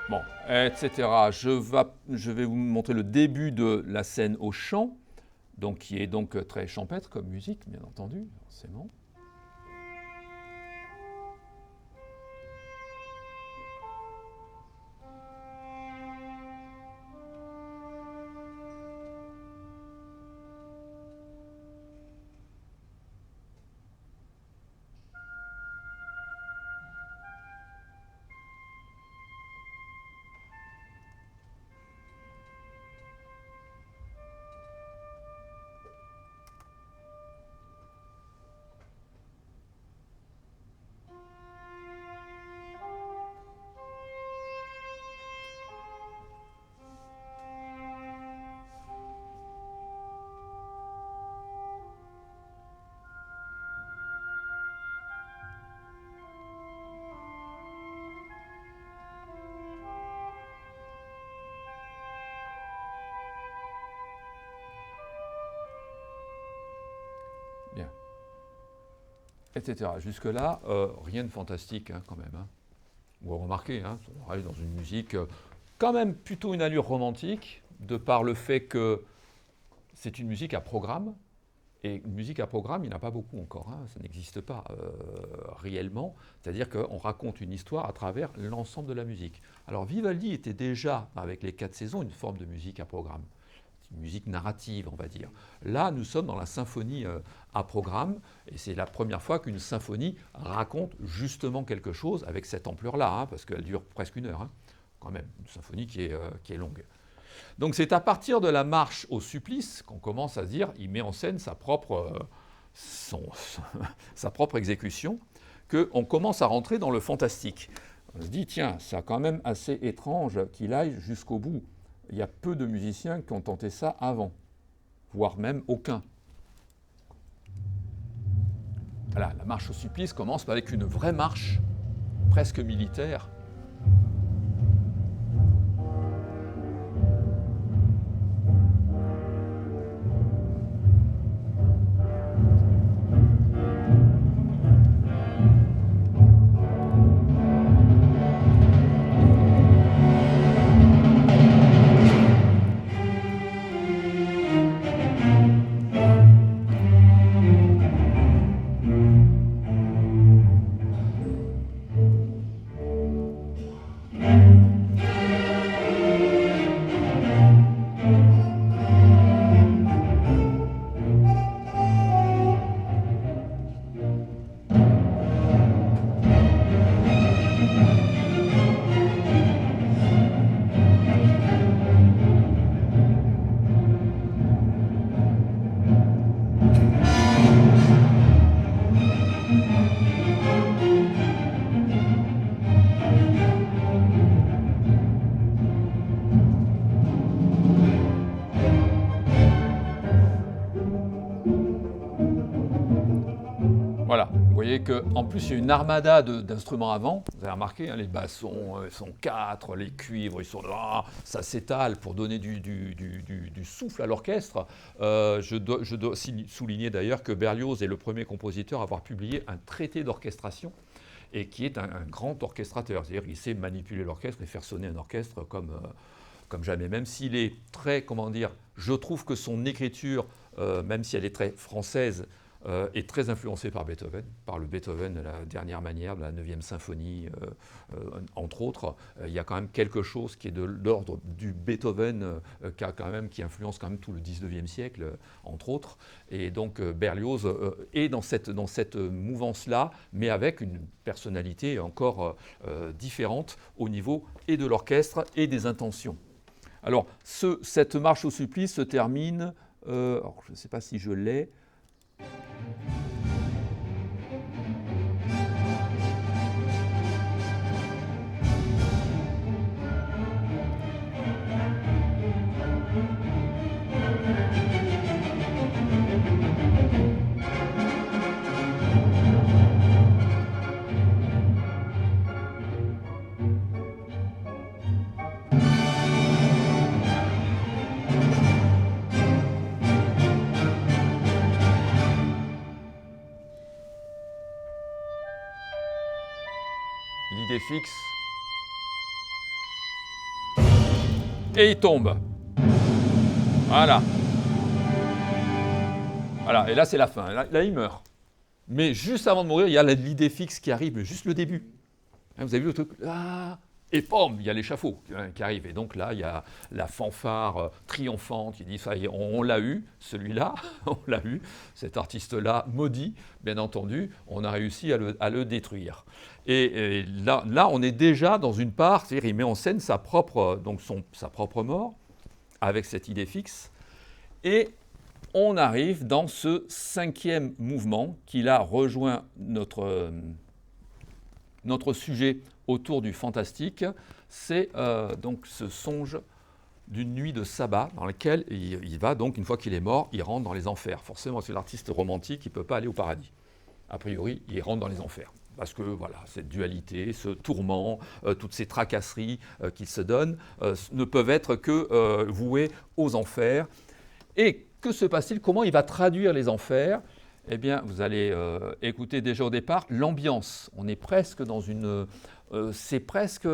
Bon, etc. Je vais vous montrer le début de la scène au chant, donc qui est donc très champêtre comme musique, bien entendu, forcément. Bien. Etc. Jusque-là, rien de fantastique hein, quand même. Hein. Vous remarquez, hein, on arrive dans une musique quand même plutôt une allure romantique, de par le fait que c'est une musique à programme Et musique à programme, il n'y en a pas beaucoup encore, hein, ça n'existe pas réellement. C'est-à-dire qu'on raconte une histoire à travers l'ensemble de la musique. Alors Vivaldi était déjà, avec les 4 saisons, une forme de musique à programme. Une musique narrative, on va dire. Là, nous sommes dans la symphonie à programme, et c'est la première fois qu'une symphonie raconte justement quelque chose avec cette ampleur-là, hein, parce qu'elle dure presque 1 heure, hein, quand même, une symphonie qui est longue. Donc c'est à partir de la marche au supplice qu'on commence à se dire, il met en scène sa propre exécution, qu'on commence à rentrer dans le fantastique. On se dit, tiens, c'est quand même assez étrange qu'il aille jusqu'au bout. Il y a peu de musiciens qui ont tenté ça avant, voire même aucun. Voilà, la marche au supplice commence avec une vraie marche, presque militaire. Voilà, vous voyez qu'en plus il y a une armada d'instruments avant, vous avez remarqué, hein, les bassons sont 4, les cuivres ils sont là, ça s'étale pour donner du souffle à l'orchestre. Je dois souligner d'ailleurs que Berlioz est le premier compositeur à avoir publié un traité d'orchestration et qui est un grand orchestrateur, c'est-à-dire qu'il sait manipuler l'orchestre et faire sonner un orchestre comme jamais, même s'il est très, comment dire, je trouve que son écriture, même si elle est très française, est très influencé par Beethoven, par le Beethoven de la dernière manière, de la 9e symphonie, entre autres. Il y a quand même quelque chose qui est de l'ordre du Beethoven qui influence quand même tout le 19e siècle, entre autres. Et donc Berlioz est dans cette mouvance-là, mais avec une personnalité encore différente au niveau et de l'orchestre et des intentions. Alors, cette marche au supplice se termine, alors je ne sais pas si je l'ai, l'idée fixe, et il tombe. Voilà. Voilà, et là c'est la fin, là il meurt. Mais juste avant de mourir, il y a l'idée fixe qui arrive, juste le début. Vous avez vu le truc, et pom, il y a l'échafaud qui arrive. Et donc là, il y a la fanfare triomphante qui dit, ça y est, on l'a eu, celui-là, on l'a eu, cet artiste-là maudit, bien entendu, on a réussi à le détruire. Et là, on est déjà dans une part, c'est-à-dire il met en scène sa propre mort, avec cette idée fixe, et on arrive dans ce 5e mouvement qui là rejoint notre sujet autour du fantastique, c'est donc ce songe d'une nuit de sabbat dans lequel il va donc, une fois qu'il est mort, il rentre dans les enfers. Forcément, c'est l'artiste romantique, il ne peut pas aller au paradis. A priori, il rentre dans les enfers. Parce que voilà, cette dualité, ce tourment, toutes ces tracasseries qu'il se donne ne peuvent être que vouées aux enfers. Et que se passe-t-il? Comment il va traduire les enfers? Eh bien, vous allez écouter déjà au départ l'ambiance. On est presque dans c'est presque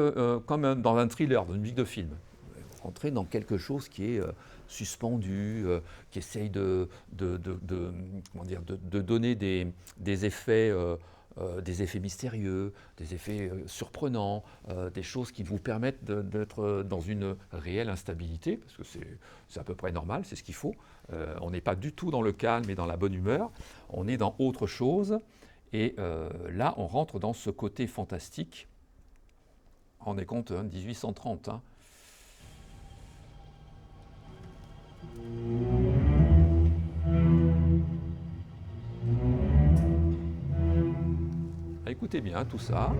comme dans un thriller, dans une musique de film. entrer dans quelque chose qui est suspendu, qui essaye comment dire, de donner des effets mystérieux, des effets surprenants, des choses qui vous permettent d'être dans une réelle instabilité, parce que c'est à peu près normal, c'est ce qu'il faut. On n'est pas du tout dans le calme et dans la bonne humeur, on est dans autre chose, et là on rentre dans ce côté fantastique. Rendez compte, 1830. Hein. Écoutez bien tout ça.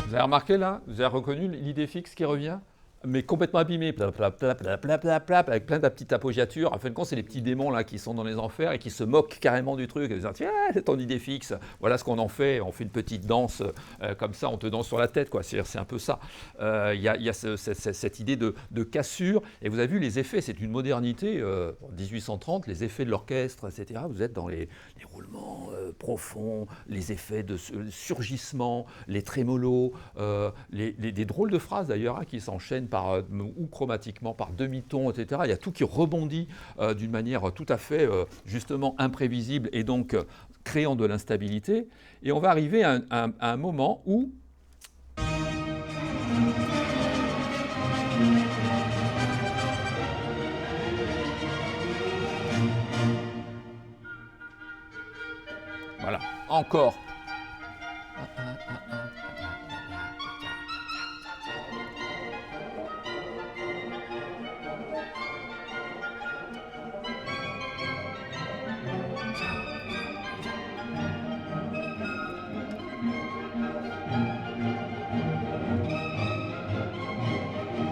Vous avez remarqué là? Vous avez reconnu l'idée fixe qui revient? Mais complètement abîmé, plap, plap, plap, plap, plap, plap, plap, avec plein de petites appoggiatures. En fin de compte, c'est les petits démons là qui sont dans les enfers et qui se moquent carrément du truc. Ils disent tiens, c'est ton idée fixe. Voilà ce qu'on en fait. On fait une petite danse comme ça, on te danse sur la tête, quoi. C'est un peu ça. Il y a cette idée de cassure. Et vous avez vu les effets, c'est une modernité. En 1830, les effets de l'orchestre, etc. Vous êtes dans les roulements profonds, les effets de surgissement, les trémolos, des drôles de phrases d'ailleurs hein, qui s'enchaînent ou chromatiquement par demi-ton, etc. Il y a tout qui rebondit d'une manière tout à fait justement imprévisible et donc créant de l'instabilité. Et on va arriver à un moment où voilà, encore.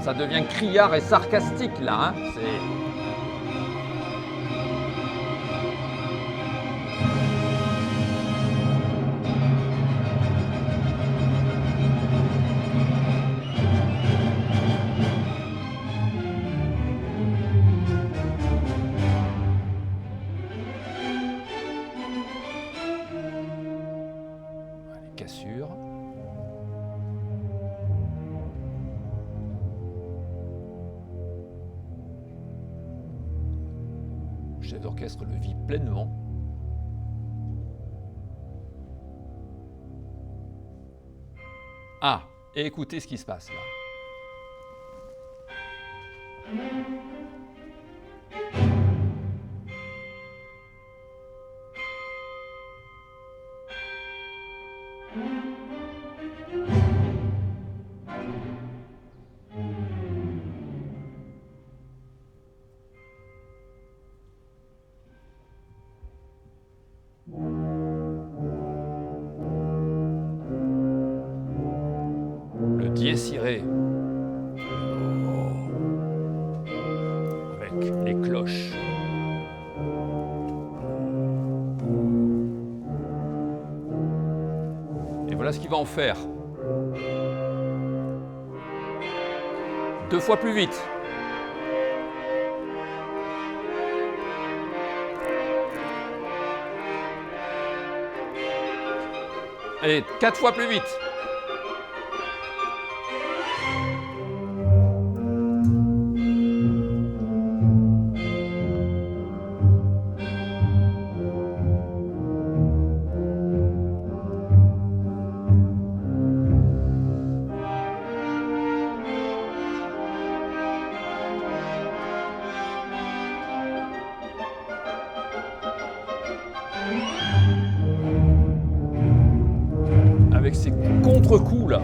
Ça devient criard et sarcastique là. Hein. Les cassures. Le chef d'orchestre le vit pleinement. Ah, et écoutez ce qui se passe là. Le dies irae. Avec les cloches. Et voilà ce qu'il va en faire. 2 fois plus vite. Et 4 fois plus vite. Avec ces contre-coups là.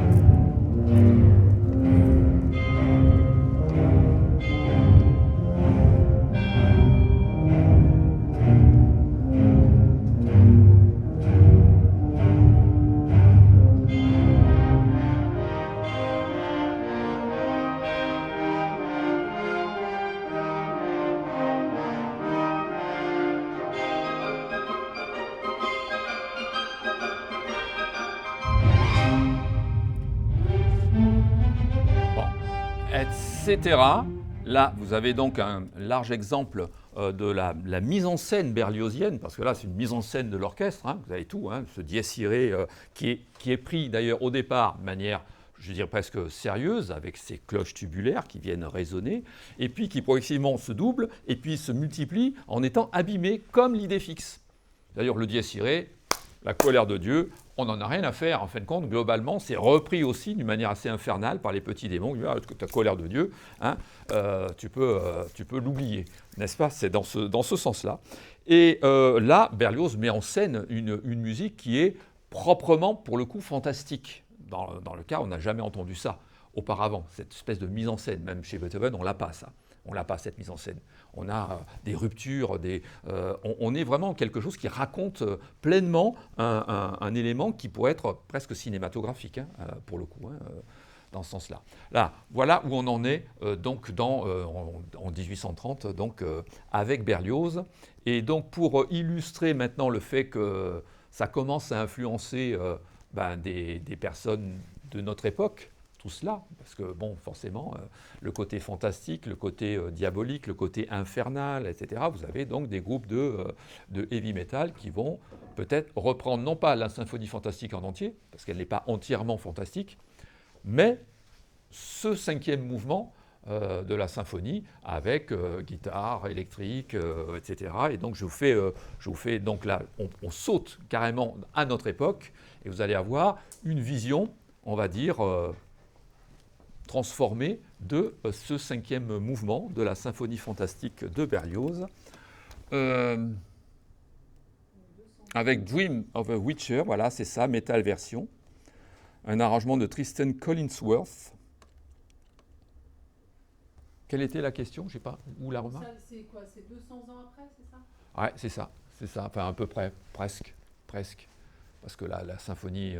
Etc. Là, vous avez donc un large exemple de la mise en scène berliozienne, parce que là, c'est une mise en scène de l'orchestre, hein, vous avez tout, hein, ce dies irae qui est pris d'ailleurs au départ de manière, je dirais presque sérieuse, avec ces cloches tubulaires qui viennent résonner, et puis qui progressivement se doublent, et puis se multiplient en étant abîmés comme l'idée fixe. D'ailleurs, le dies irae, la colère de Dieu, on n'en a rien à faire. En fin de compte, globalement, c'est repris aussi d'une manière assez infernale par les petits démons. Ah, ta colère de Dieu, hein, tu peux l'oublier, n'est-ce pas? C'est dans ce sens-là. Et là, Berlioz met en scène une musique qui est proprement, pour le coup, fantastique. Dans le cas, on n'a jamais entendu ça auparavant, cette espèce de mise en scène. Même chez Beethoven, on l'a pas, ça. On n'a pas cette mise en scène. On a des ruptures, on est vraiment quelque chose qui raconte pleinement un élément qui pourrait être presque cinématographique, hein, pour le coup, hein, dans ce sens-là. Là, voilà où on en est donc en 1830, donc, avec Berlioz. Et donc pour illustrer maintenant le fait que ça commence à influencer des personnes de notre époque, tout cela, parce que, bon, forcément, le côté fantastique, le côté diabolique, le côté infernal, etc., vous avez donc des groupes de heavy metal qui vont peut-être reprendre, non pas la symphonie fantastique en entier, parce qu'elle n'est pas entièrement fantastique, mais ce 5e mouvement de la symphonie, avec guitare électrique, etc. Et donc, je vous fais donc là, on saute carrément à notre époque, et vous allez avoir une vision, on va dire, transformé de ce 5e mouvement de la symphonie fantastique de Berlioz, avec Dream of a Witcher, voilà, c'est ça, metal version, un arrangement de Tristan Collinsworth. Quelle était la question? Je sais pas, où la remarque? C'est quoi? C'est 200 ans après, c'est ça? Ouais, c'est ça, enfin à peu près, presque, parce que la symphonie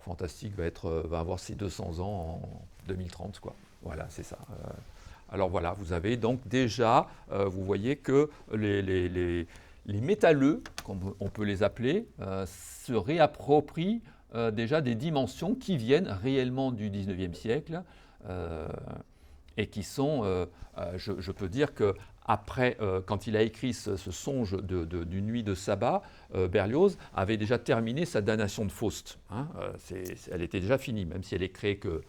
fantastique va avoir ses 200 ans en 2030, quoi. Voilà, c'est ça. Alors voilà, vous avez donc déjà, vous voyez que les métalleux, comme on peut les appeler, se réapproprient déjà des dimensions qui viennent réellement du 19e siècle et qui sont, je peux dire que après, quand il a écrit ce songe d'une nuit de sabbat, Berlioz avait déjà terminé sa damnation de Faust. Hein, elle était déjà finie, même si elle est créée que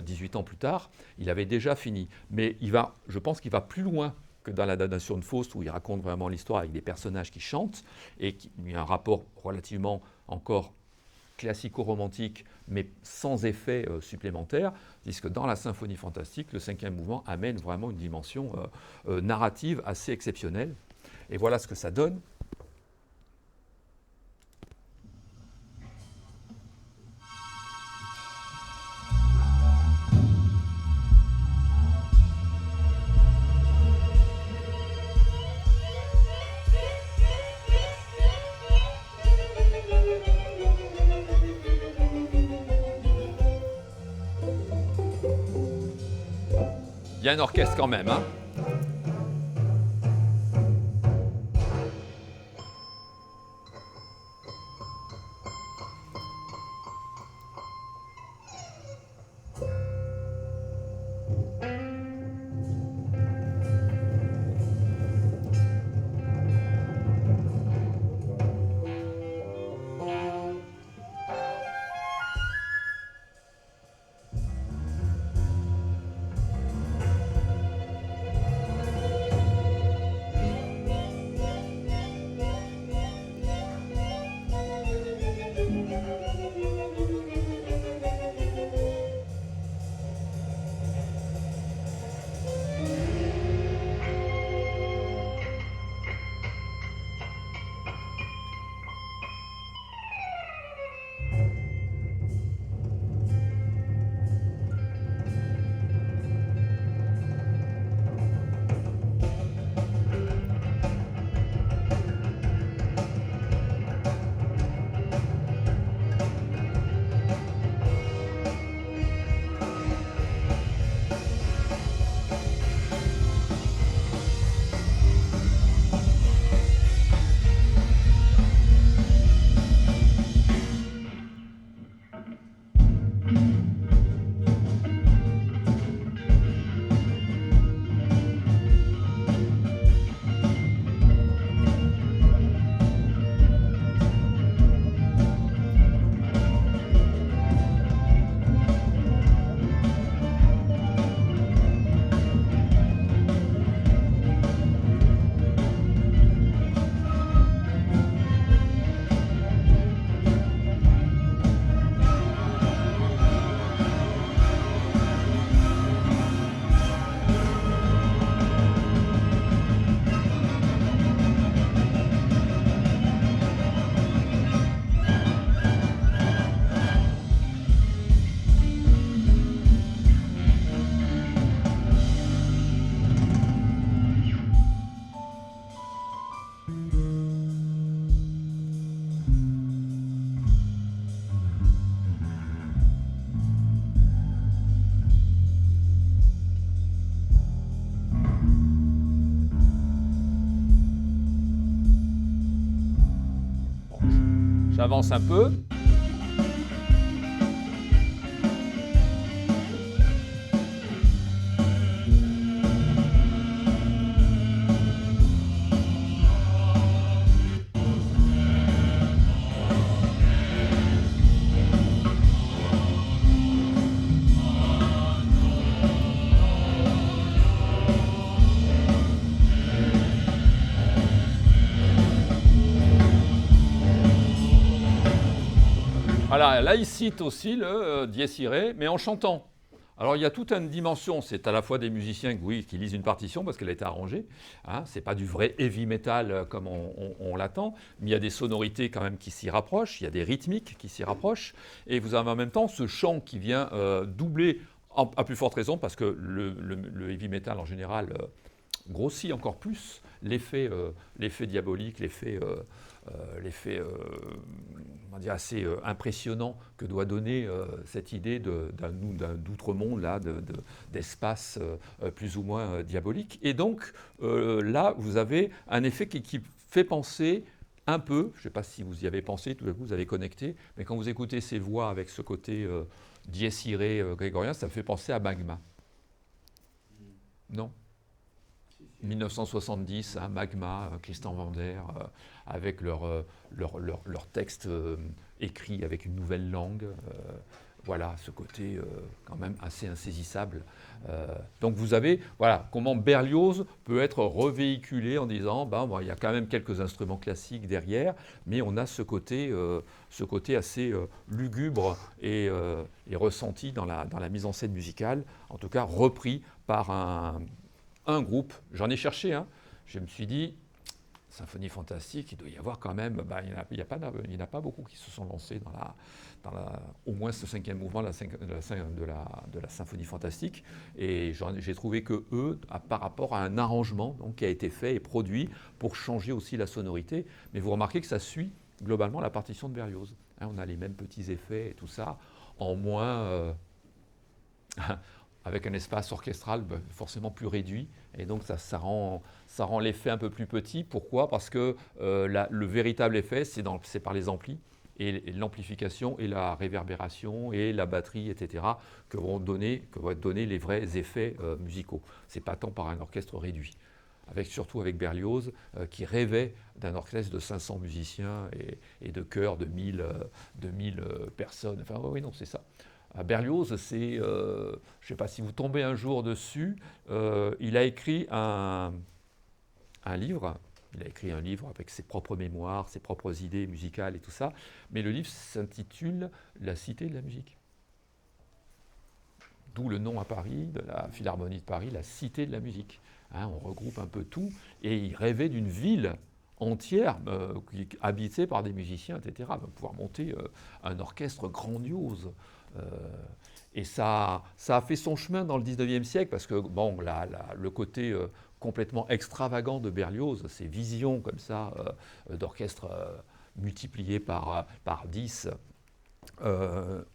18 ans plus tard, il avait déjà fini. Mais je pense qu'il va plus loin que dans la damnation de Faust, où il raconte vraiment l'histoire avec des personnages qui chantent, et il y a un rapport relativement encore classico-romantique, mais sans effet supplémentaire, puisque dans la symphonie fantastique, le 5e mouvement amène vraiment une dimension narrative assez exceptionnelle. Et voilà ce que ça donne. Il y a un orchestre quand même, hein. avance un peu. Voilà, là il cite aussi le dies irae, mais en chantant. Alors il y a toute une dimension, c'est à la fois des musiciens oui, qui lisent une partition parce qu'elle a été arrangée, hein, c'est pas du vrai heavy metal comme on l'attend, mais il y a des sonorités quand même qui s'y rapprochent, il y a des rythmiques qui s'y rapprochent, et vous avez en même temps ce chant qui vient doubler, à plus forte raison, parce que le heavy metal en général grossit encore plus l'effet diabolique, l'effet on va dire assez impressionnant que doit donner cette idée d'outre-monde, là, d'espace plus ou moins diabolique. Et donc là, vous avez un effet qui fait penser un peu, je ne sais pas si vous y avez pensé, tout à coup vous avez connecté, mais quand vous écoutez ces voix avec ce côté dies irae grégorien, ça me fait penser à Magma. Non ? 1970, hein, Magma, Christian Vander, avec leur texte écrit avec une nouvelle langue. Voilà, ce côté quand même assez insaisissable. Donc vous avez, voilà, comment Berlioz peut être revéhiculé en disant, bon, il y a quand même quelques instruments classiques derrière, mais on a ce côté assez lugubre et ressenti dans la mise en scène musicale, en tout cas repris par un groupe. J'en ai cherché, hein. Je me suis dit, symphonie fantastique, il doit y avoir quand même, il n'y en a pas beaucoup qui se sont lancés au moins ce cinquième mouvement de la symphonie fantastique. Et j'ai trouvé que eux, par rapport à un arrangement donc, qui a été fait et produit pour changer aussi la sonorité, mais vous remarquez que ça suit globalement la partition de Berlioz. Hein, on a les mêmes petits effets et tout ça, en moins... avec un espace orchestral forcément plus réduit, et donc ça rend l'effet un peu plus petit. Pourquoi ? Parce que le véritable effet, c'est par les amplis, et l'amplification, et la réverbération, et la batterie, etc., que vont être donnés les vrais effets musicaux. Ce n'est pas tant par un orchestre réduit. Surtout avec Berlioz, qui rêvait d'un orchestre de 500 musiciens et de chœurs de 1000 personnes. Enfin, oui, non, c'est ça. Berlioz, je ne sais pas si vous tombez un jour dessus, il a écrit un livre. Il a écrit un livre avec ses propres mémoires, ses propres idées musicales et tout ça. Mais le livre s'intitule « La Cité de la musique ». D'où le nom à Paris, de la Philharmonie de Paris, la Cité de la musique. Hein, on regroupe un peu tout. Et il rêvait d'une ville entière, habitée par des musiciens, etc. Va pouvoir monter un orchestre grandiose. Et ça a fait son chemin dans le 19e siècle, parce que bon, le côté complètement extravagant de Berlioz, ces visions comme ça d'orchestre multipliées par 10,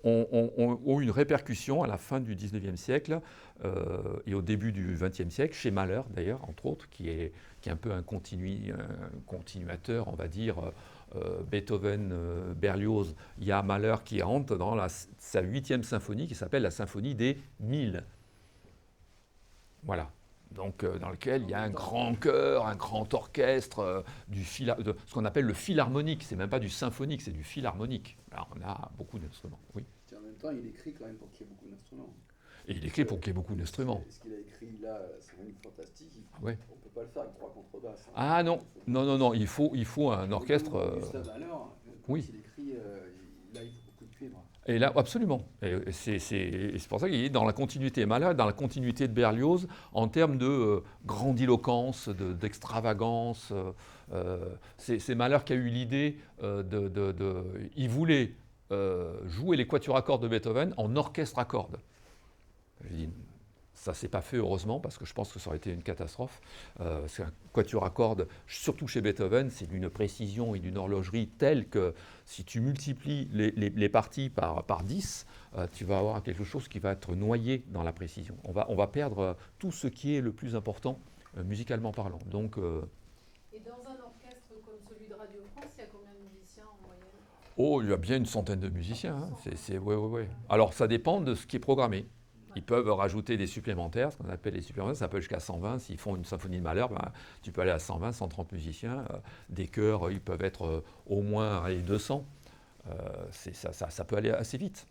ont une répercussion à la fin du 19e siècle et au début du 20e siècle, chez Mahler d'ailleurs, entre autres, qui est un peu un continuateur, on va dire, Beethoven, Berlioz. Il y a Mahler qui entre dans sa 8e symphonie qui s'appelle la symphonie des 1000. Voilà. Donc, dans lequel il y a un grand chœur, un grand orchestre, ce qu'on appelle le philharmonique. C'est même pas du symphonique, c'est du philharmonique. Alors, on a beaucoup d'instruments, oui. En même temps, il écrit quand même pour qu'il y ait beaucoup d'instruments. Et il écrit pour qu'il y ait beaucoup d'instruments. Ce qu'il a écrit là, c'est vraiment fantastique. Ouais. On ne peut pas le faire avec 3 contrebasses. Hein. Ah non, non, il faut un orchestre. Gustave Mahler, quand il écrit, là, il faut beaucoup de cuivre. Et là, absolument. Et c'est pour ça qu'il est dans la continuité. Mahler, dans la continuité de Berlioz, en termes de grandiloquence, d'extravagance. C'est Mahler qui a eu l'idée il voulait jouer les quatuors à cordes de Beethoven en orchestre à cordes. Je dis, ça ne s'est pas fait heureusement, parce que je pense que ça aurait été une catastrophe. C'est un quatuor à cordes, surtout chez Beethoven, c'est d'une précision et d'une horlogerie telle que si tu multiplies les parties par 10, tu vas avoir quelque chose qui va être noyé dans la précision. On va perdre tout ce qui est le plus important musicalement parlant. Donc, et dans un orchestre comme celui de Radio France, il y a combien de musiciens en moyenne ? Oh, il y a bien une centaine de musiciens. Hein. Ouais, ouais, ouais. Alors, ça dépend de ce qui est programmé. Ils peuvent rajouter des supplémentaires, ce qu'on appelle les supplémentaires, ça peut jusqu'à 120. S'ils font une symphonie de Mahler, ben, tu peux aller à 120, 130 musiciens. Des chœurs, ils peuvent être au moins allez, 200. Ça peut aller assez vite.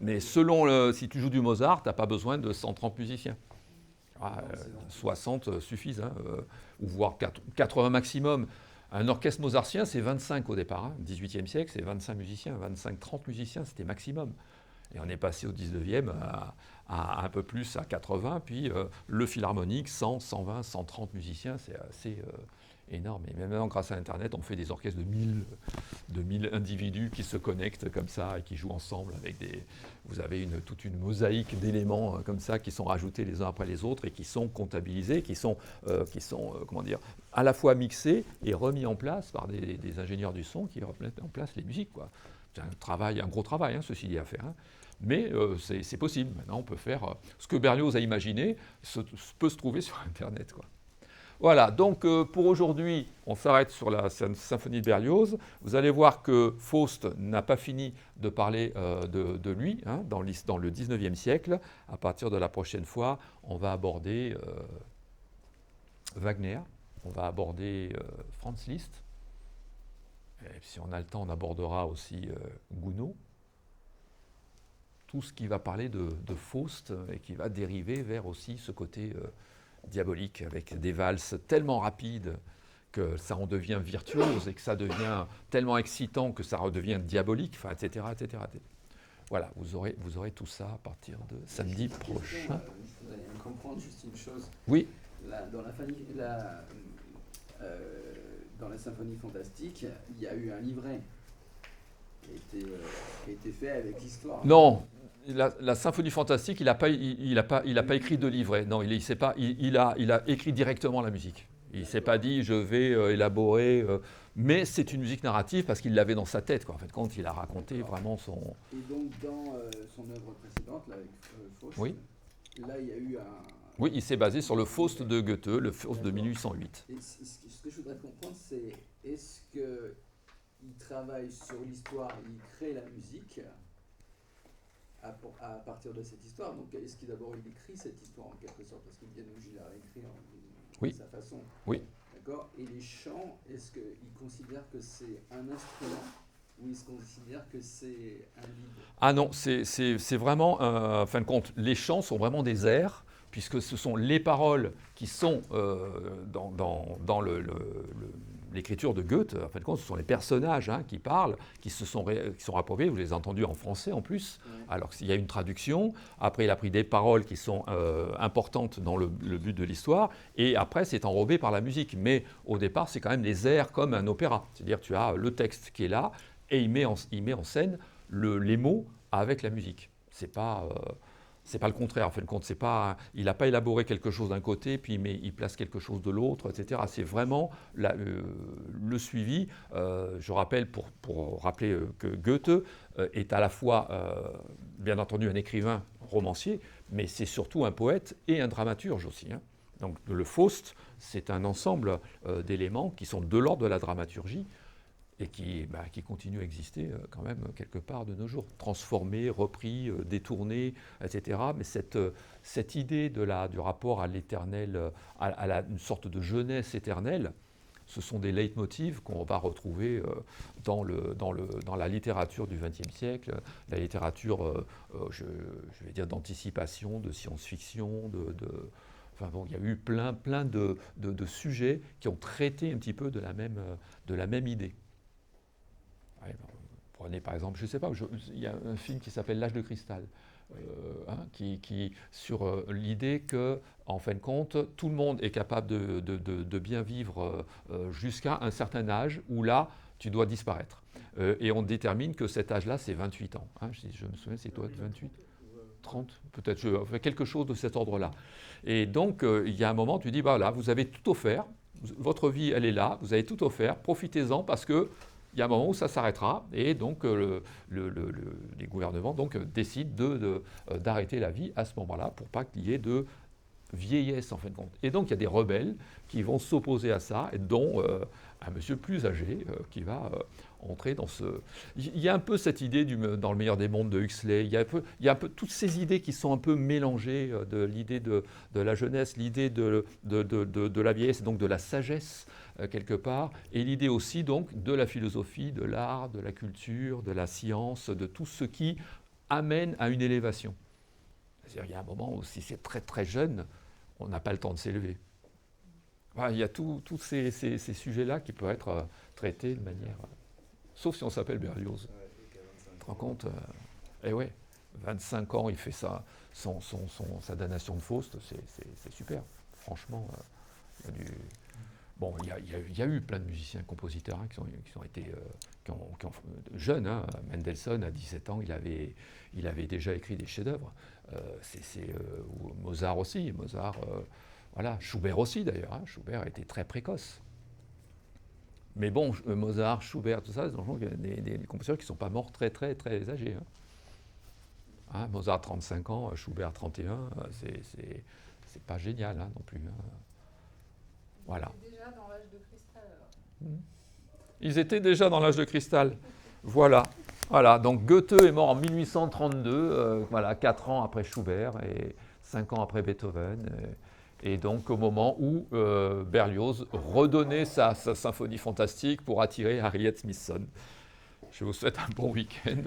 Mais si tu joues du Mozart, tu n'as pas besoin de 130 musiciens. 60 suffisent, hein, ou voire 80 maximum. Un orchestre mozartien, c'est 25 au départ. Hein. 18e siècle, c'est 25 musiciens, 25-30 musiciens, c'était maximum. Et on est passé au 19e à un peu plus, à 80. Puis le philharmonique, 100, 120, 130 musiciens, c'est assez énorme. Et même maintenant, grâce à Internet, on fait des orchestres de 1000 individus qui se connectent comme ça et qui jouent ensemble avec vous avez toute une mosaïque d'éléments comme ça qui sont rajoutés les uns après les autres et qui sont comptabilisés, qui sont comment dire, à la fois mixés et remis en place par des ingénieurs du son qui remettent en place les musiques, quoi. C'est un gros travail, hein, ceci dit, à faire. Hein. Mais c'est possible. Maintenant, on peut faire ce que Berlioz a imaginé, peut se trouver sur Internet, quoi. Voilà, donc pour aujourd'hui, on s'arrête sur la symphonie de Berlioz. Vous allez voir que Faust n'a pas fini de parler de lui hein, dans le 19e siècle. À partir de la prochaine fois, on va aborder Wagner, on va aborder Franz Liszt. Et si on a le temps, on abordera aussi Gounod. Tout ce qui va parler de Faust et qui va dériver vers aussi ce côté diabolique, avec des valses tellement rapides que ça en devient virtuose et que ça devient tellement excitant que ça redevient diabolique, enfin, etc., etc. Voilà, vous aurez tout ça à partir de samedi prochain. Je voudrais comprendre juste une chose. Oui. Dans la symphonie fantastique, il y a eu un livret qui a été fait avec l'histoire. Non. La symphonie fantastique, il n'a pas écrit de livret. Non, il a écrit directement la musique. Il ne s'est pas dit je vais élaborer, mais c'est une musique narrative parce qu'il l'avait dans sa tête. Quoi. En fait, quand il a raconté vraiment son. Et donc dans son œuvre précédente, là, avec Faust, oui. Là il y a eu un. Oui, il s'est basé sur le Faust de Goethe, le Faust de 1808. Et ce que je voudrais comprendre, c'est est-ce qu'il travaille sur l'histoire, il crée la musique à partir de cette histoire. Donc, est-ce qu'il d'abord il écrit cette histoire en quelque sorte, parce que bien il l'a écrit de sa façon. Oui. D'accord. Et les chants, est-ce qu'il considère que c'est un instrument ou est-ce qu'on considère que c'est un livre? Ah non, c'est vraiment, en fin de compte, les chants sont vraiment des airs, puisque ce sont les paroles qui sont dans l'écriture de Goethe. En fin de compte, ce sont les personnages hein, qui parlent, qui sont appropriés. Vous les avez entendus en français en plus. Oui. Alors qu'il y a une traduction. Après, il a pris des paroles qui sont importantes dans le but de l'histoire. Et après, c'est enrobé par la musique. Mais au départ, c'est quand même des airs comme un opéra. C'est-à-dire, tu as le texte qui est là et il met en scène les mots avec la musique. C'est pas le contraire, en fin de compte. Il n'a pas élaboré quelque chose d'un côté, puis il place quelque chose de l'autre, etc. C'est vraiment le suivi. Je rappelle, pour rappeler que Goethe est à la fois, bien entendu, un écrivain romancier, mais c'est surtout un poète et un dramaturge aussi. Hein. Donc le Faust, c'est un ensemble d'éléments qui sont de l'ordre de la dramaturgie, et qui continue à exister quand même quelque part de nos jours, transformé, repris, détourné, etc. Mais cette idée du rapport à l'éternel, une sorte de jeunesse éternelle, ce sont des leitmotivs qu'on va retrouver dans la littérature du XXe siècle, la littérature, je vais dire, d'anticipation, de science-fiction, enfin bon, il y a eu plein de sujets qui ont traité un petit peu de la même idée. Prenez par exemple, je ne sais pas, il y a un film qui s'appelle L'âge de cristal, qui sur l'idée que, en fin de compte, tout le monde est capable de bien vivre jusqu'à un certain âge où là, tu dois disparaître. Et on détermine que cet âge-là, c'est 28 ans. Hein, je me souviens, c'est toi, 28 30, peut-être, quelque chose de cet ordre-là. Et donc, il y a un moment, tu dis, voilà, vous avez tout offert, votre vie, elle est là, vous avez tout offert, profitez-en parce que il y a un moment où ça s'arrêtera et donc les gouvernements donc, décident d'arrêter la vie à ce moment-là pour pas qu'il y ait de vieillesse en fin de compte. Et donc il y a des rebelles qui vont s'opposer à ça, et dont un monsieur plus âgé qui va entrer dans ce... Il y a un peu cette idée dans le meilleur des mondes de Huxley, il y a un peu toutes ces idées qui sont un peu mélangées, de l'idée de la jeunesse, l'idée de la vieillesse, donc de la sagesse quelque part, et l'idée aussi donc de la philosophie, de l'art, de la culture, de la science, de tout ce qui amène à une élévation. C'est-à-dire, il y a un moment où si c'est très très jeune, on n'a pas le temps de s'élever. Voilà, il y a tous ces sujets-là qui peuvent être traités de manière... sauf si on s'appelle Berlioz. Tu te rends compte eh ouais, 25 ans, il fait ça, sa damnation de Faust, c'est super. Franchement, il y a du... Bon, il y a eu plein de musiciens, compositeurs qui ont été jeunes. Hein. Mendelssohn, à 17 ans, il avait déjà écrit des chefs-d'œuvre. Mozart aussi. Voilà. Schubert aussi, d'ailleurs. Hein. Schubert a été très précoce. Mais bon, Mozart, Schubert, tout ça, c'est des compositeurs qui ne sont pas morts très, très, très âgés. Hein. Hein, Mozart, 35 ans, Schubert, 31, c'est pas génial hein, non plus. Hein. Voilà. Déjà dans l'âge de cristal, alors. Ils étaient déjà dans l'âge de cristal. Voilà. Voilà. Donc Goethe est mort en 1832, voilà, 4 ans après Schubert et 5 ans après Beethoven. Et donc au moment où Berlioz redonnait sa symphonie fantastique pour attirer Harriet Smithson. Je vous souhaite un bon week-end.